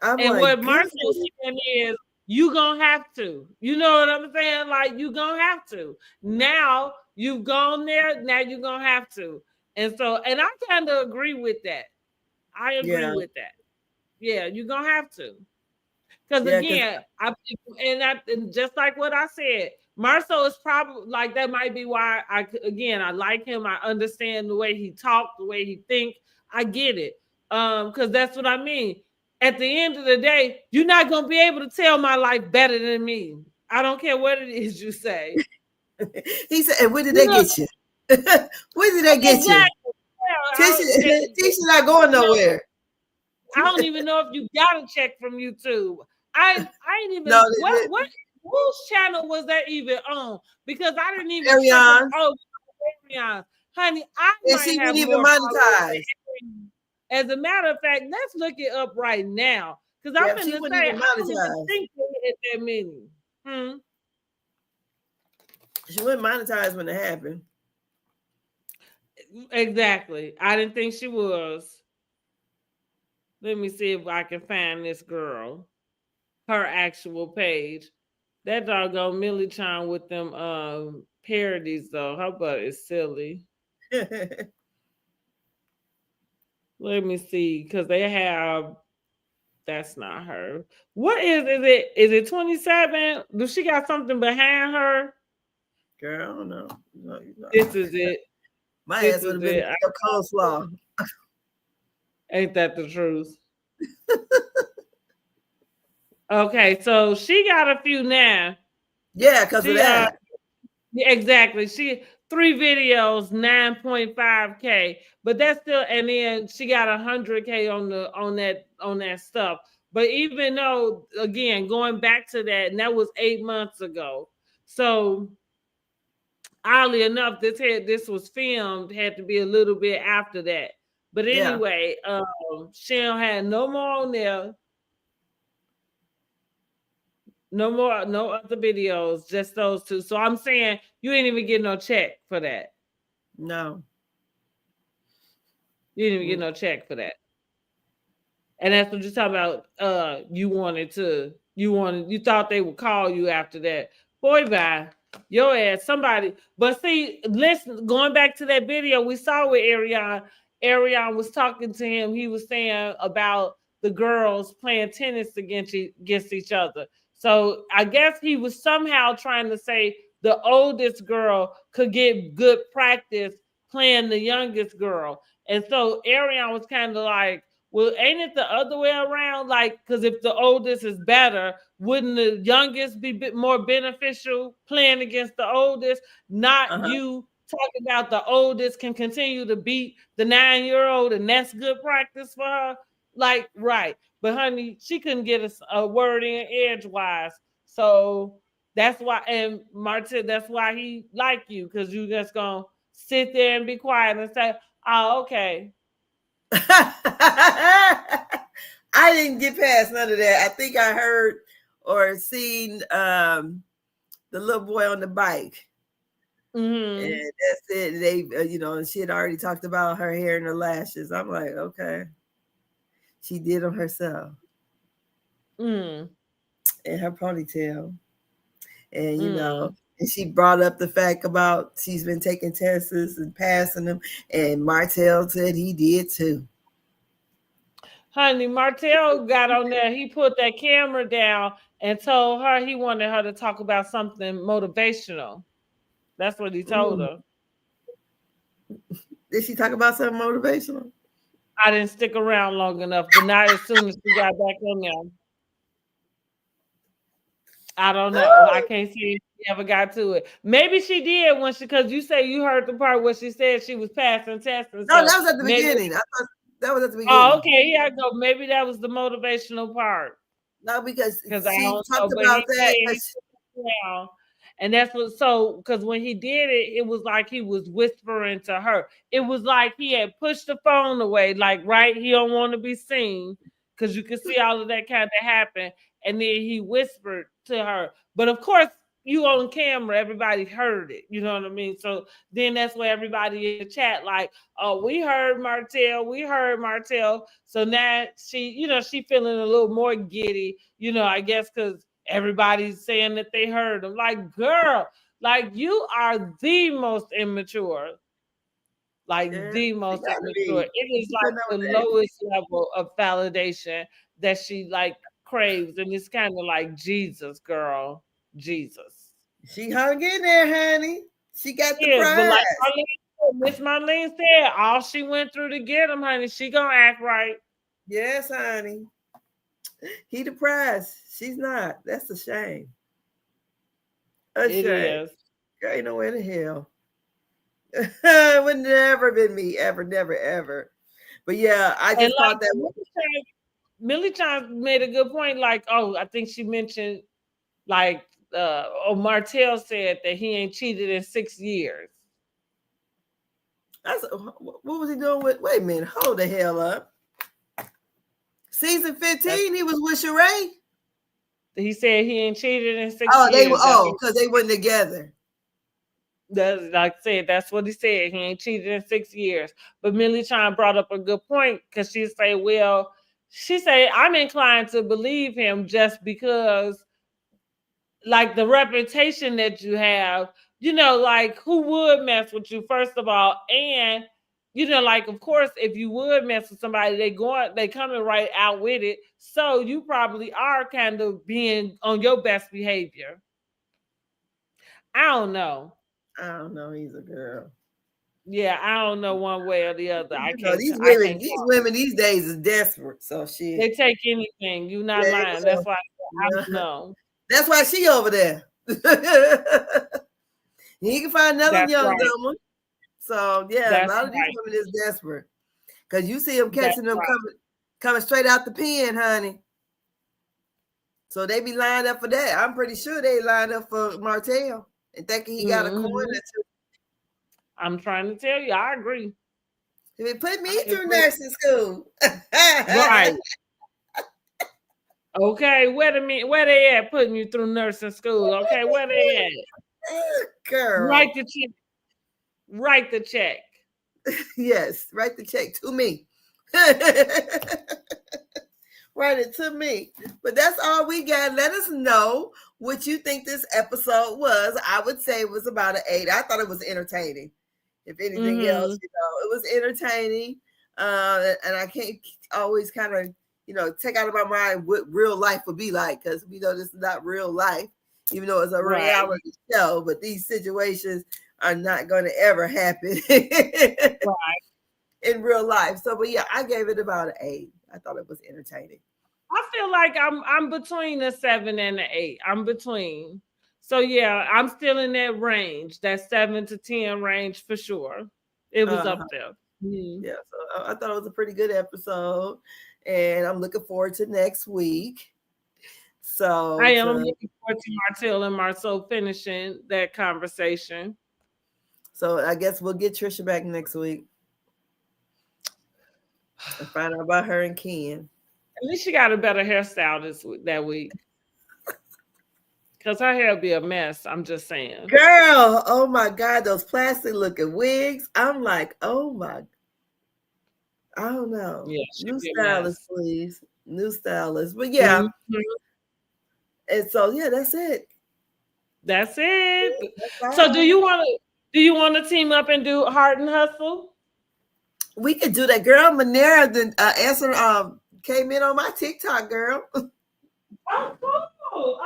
And like, what Martell's saying is, you gonna have to. You know what I'm saying? Like you gonna have to. Now you've gone there. Now you're gonna have to. And so, and I kind of agree with that. I agree with that. Yeah, you're gonna have to. Because again, and just like what I said, Marceau is probably like that. Might be why I like him. I understand the way he talked, the way he think. I get it. Because that's what I mean. At the end of the day, you're not gonna be able to tell my life better than me. I don't care what it is you say. He said, and where did they get you? Where did they get you? Tisha not going nowhere. I don't even know if you got a check from YouTube. I ain't even what whose channel was that even on? Because I didn't even Ariane. Ariane. Honey, I she didn't even monetize. As a matter of fact, let's look it up right now. Because I'm gonna say I don't even think they hit that many. She wouldn't monetize when it happened. Exactly. I didn't think she was. Let me see if I can find this girl. Her actual page. That doggone Millie Chan with them parodies though. How about it's silly? Let me see, because they have. That's not her. What is it? Is it 27? Does she got something behind her? Girl, I don't know. No, this is it. My ass would have been a coleslaw. Ain't that the truth? Okay, so she got a few now. Yeah, because of that. Exactly. She 3 videos, 9.5K, but that's still, and then she got 100K on that stuff. But even though, again, going back to that, and that was 8 months ago. So oddly enough, this was filmed, had to be a little bit after that. But anyway, she don't have no more on there. No other videos, just those 2. So I'm saying you ain't even get no check for that. No. You didn't even get no check for that. And that's what you're talking about. You thought they would call you after that. Boy, bye. Your ass, somebody. But see, listen, going back to that video we saw with Ariane was talking to him. He was saying about the girls playing tennis against each other. So I guess he was somehow trying to say the oldest girl could get good practice playing the youngest girl. And so Ariane was kind of like, well, ain't it the other way around? Like, because if the oldest is better, wouldn't the youngest be more beneficial playing against the oldest? Not you talking about the oldest can continue to beat the 9-year-old and that's good practice for her. Like, right. But honey, she couldn't get a word in edgewise. So that's why, and Martin, that's why he like you, because you just gonna sit there and be quiet and say, oh, okay. I didn't get past none of that. I think I heard or seen the little boy on the bike. Mm-hmm. And that's it. They, she had already talked about her hair and her lashes. I'm like, okay. She did them herself. And her ponytail. And, and she brought up the fact about she's been taking tests and passing them. And Martell said he did too. Honey, Martell got on there. He put that camera down and told her he wanted her to talk about something motivational. That's what he told her. Did she talk about something motivational? I didn't stick around long enough, but not as soon as she got back on there. I don't know. I can't see if she ever got to it. Maybe she did because you say you heard the part where she said she was passing tests. No, that was at the beginning. I thought that was at the beginning. Oh, okay. Yeah, no, maybe that was the motivational part. No, because I don't talked about that. And that's what, so, because when he did it, it was like he was whispering to her. It was like he had pushed the phone away, like, right, he don't want to be seen, because you could see all of that kind of happen. And then he whispered to her. But of course, you on camera, everybody heard it. You know what I mean? So then that's where everybody in the chat, like, oh, we heard Martell, we heard Martell. So now she, you know, she feeling a little more giddy, you know, I guess because everybody's saying that they heard him. Like, girl, like, you are the most immature. Like, the most immature. It is like the lowest level of validation that she like craves. And it's kind of like, Jesus, girl, Jesus. She hung in there, honey. She got the prize. But like Miss Marlene said, all she went through to get him, honey, she gonna act right. Yes, honey. He the prize. She's not. That's a shame. A It shame. is. Girl, ain't nowhere to hell. It would never been me, ever, never, ever. But yeah, I just thought that Millie Chan made a good point. Like, oh, I think she mentioned, like, Martell said that he ain't cheated in 6 years. What was he doing with? Wait a minute, hold the hell up. Season 15, he was with Sheree. He said he ain't cheated in 6 years. Oh, they were because they weren't together. That's, like I said, that's what he said. He ain't cheated in 6 years. But Millie Chan brought up a good point, because she say, well, she say, I'm inclined to believe him just because, like, the reputation that you have, you know, like, who would mess with you, first of all? And, you know, like, of course, if you would mess with somebody, they coming right out with it. So you probably are kind of being on your best behavior. I don't know. I don't know. He's a girl. Yeah, I don't know one way or the other. These women these days is desperate. So shit. They take anything. You're not lying. That's why I don't know. That's why she over there. You can find another young woman. So yeah, a lot of these women is desperate. Because you see them catching them coming straight out the pen, honey. So they be lined up for that. I'm pretty sure they lined up for Martell and thinking he got a coin or two. I'm trying to tell you, I agree. They put me through nursing school. Right. Okay, where they at putting you through nursing school? Okay, where they at? Girl. Write the check. Write the check. Yes, write the check to me. Write it to me. But that's all we got. Let us know what you think this episode was. I would say it was about an 8. I thought it was entertaining. If anything else, you know, it was entertaining. And I can't always kind of, you know, take out of my mind what real life would be like, because we know this is not real life, even though it's a reality show. But these situations are not going to ever happen in real life. So, but yeah, I gave it about an 8. I thought it was entertaining. I feel like I'm between a 7 and an 8. I'm between. So yeah, I'm still in that range, that 7 to 10 range for sure. It was up there. Yeah, so I thought it was a pretty good episode, and I'm looking forward to next week. So I am looking forward to Martell and Marceau finishing that conversation. So I guess we'll get Trisha back next week and find out about her and Ken. At least she got a better hairstyle that week. Because her hair will be a mess. I'm just saying. Girl, oh my God, those plastic looking wigs. I'm like, oh my, I don't know. Yeah, new stylist, please. New stylist. But yeah. Mm-hmm. And so yeah, that's it. That's it. So do you want to team up and do Heart and Hustle? We could do that. Girl, Manera answer came in on my TikTok, girl. Oh, cool.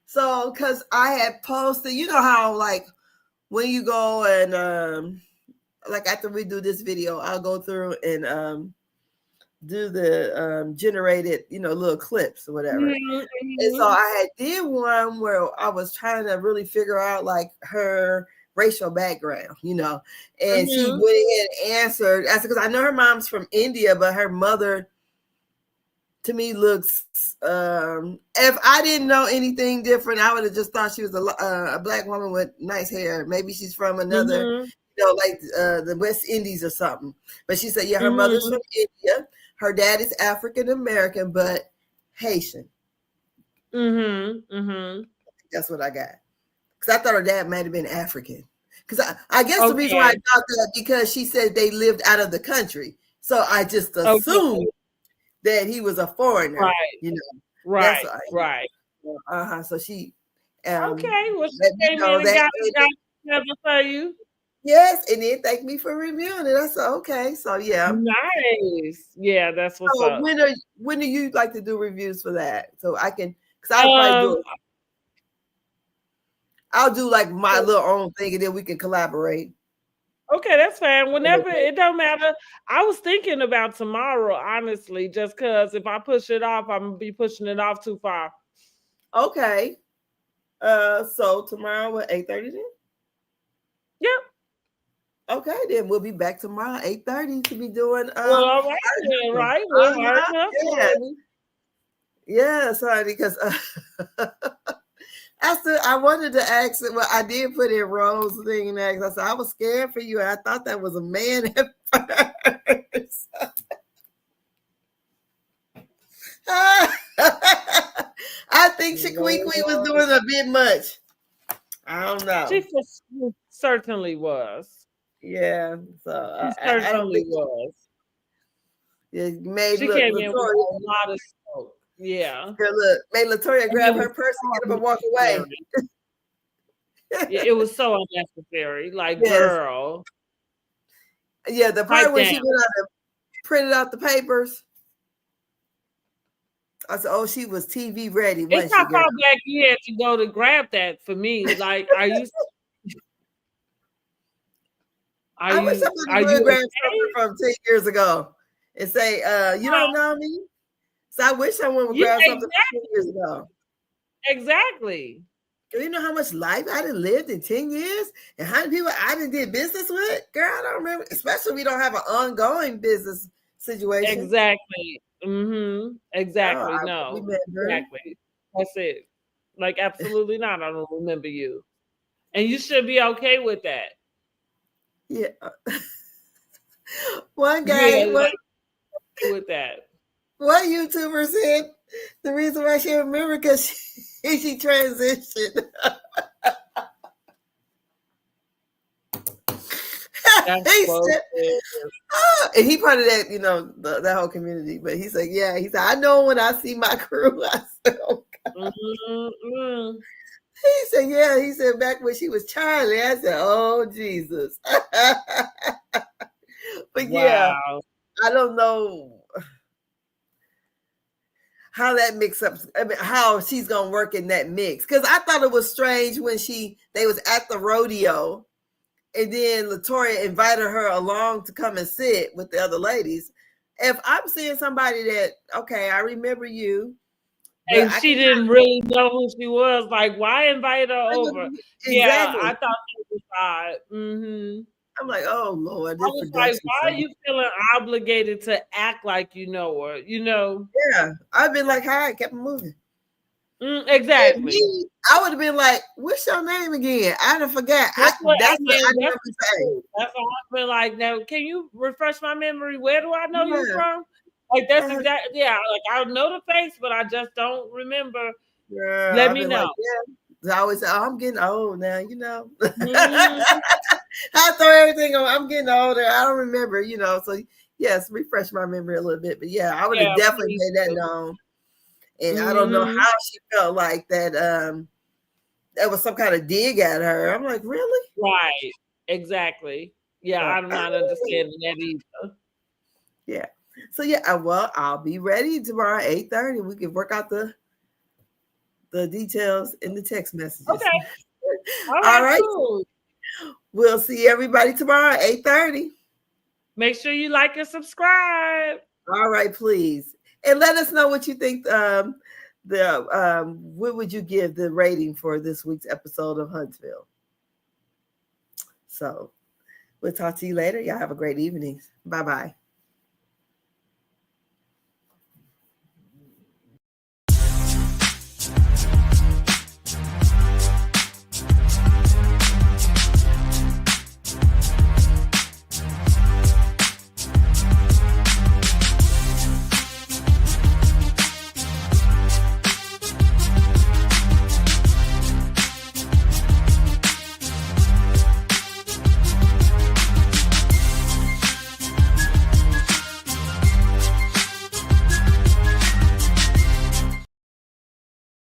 So, because I had posted, you know how, like, when you go and, like, after we do this video, I'll go through and do the generated, you know, little clips or whatever. Mm-hmm. And so I did one where I was trying to really figure out, like, her racial background, you know, and she went ahead and answered. I said, because I know her mom's from India, but her mother to me looks. If I didn't know anything different, I would have just thought she was a black woman with nice hair. Maybe she's from another, like the West Indies or something. But she said, yeah, her mother's from India. Her dad is African American, but Haitian. That's what I got. Because I thought her dad might have been African. Because I guess the reason why I thought that because she said they lived out of the country. So I just assumed that he was a foreigner. Right. You know. Right. So she well, she came in and got together for you. Yes, and then thank me for reviewing it. I said, okay, so yeah. Nice. Yeah, that's what's up. When do you like to do reviews for that? So I can, because I'll probably do it. I'll do like my little own thing and then we can collaborate. Okay, that's fine. Whenever, it don't matter. I was thinking about tomorrow, honestly, just because if I push it off, I'm going to be pushing it off too far. Okay. So tomorrow at 8:30 then? Yep. Okay, then we'll be back tomorrow at 8:30 to be doing well, all right, then, right? We're hard enough. Yes, honey, because I wanted to ask it. Well, I did put in Rose thing and ask. I said I was scared for you. And I thought that was a man at first. I think Shaquille was doing a bit much. I don't know. She certainly was. Yeah, so she certainly was. It made she came in with a lot of smoke. Yeah. Girl, look, made Latoya grab her purse and get up and walk away. Yeah, it was so unnecessary. Like, girl. Yeah, the part when she went out and printed out the papers. I said, oh, she was TV ready. It's how far back you had to go to grab that for me. Like, are you? I wish somebody would grab something from 10 years ago and say, you don't know me? So I wish someone would grab something from 10 years ago. Exactly. You know how much life I done lived in 10 years and how many people I done did business with? Girl, I don't remember, especially if we don't have an ongoing business situation. Exactly. Exactly. No. Exactly. That's it. Like, absolutely not. I don't remember you. And you should be okay with that. Yeah. One guy with that. One YouTuber said the reason why she remember because she transitioned. He said, and he part of that, you know, that whole community. But he said, yeah, he said, I know when I see my crew. I said, oh God. He said, yeah, he said back when she was Charlie. I said, oh Jesus. But yeah, I don't know how that mix up. I mean, how she's gonna work in that mix. Because I thought it was strange when they was at the rodeo. And then Latoya invited her along to come and sit with the other ladies. If I'm seeing somebody that, okay, I remember you. And she didn't really know who she was. Like, why invite her over? Exactly. Yeah, I thought it was odd. I'm like, oh, Lord. I was like, why are you feeling obligated to act like you know her? You know? Yeah. I've been like, hi, kept moving. Exactly. I would have been like, what's your name again? I done forgot. That's what I never say. That's all I've been like, now, can you refresh my memory? Where do I know you from? Like, that's exactly, like, I know the face, but I just don't remember. Yeah, Let me know. Like, I always say, oh, I'm getting old now, you know. I throw everything on. I'm getting older. I don't remember, you know. So, yes, refresh my memory a little bit. But, yeah, I would have definitely made that known. And I don't know how she felt like that. That was some kind of dig at her. I'm like, really? Right. Exactly. Yeah, I'm not understanding that either. Yeah. So yeah, well, I'll be ready tomorrow at 8:30. We can work out the details in the text messages. Okay. All right. Cool. We'll see everybody tomorrow at 8:30. Make sure you like and subscribe. All right, please. And let us know what you think. What would you give the rating for this week's episode of Huntsville? So we'll talk to you later. Y'all have a great evening. Bye-bye.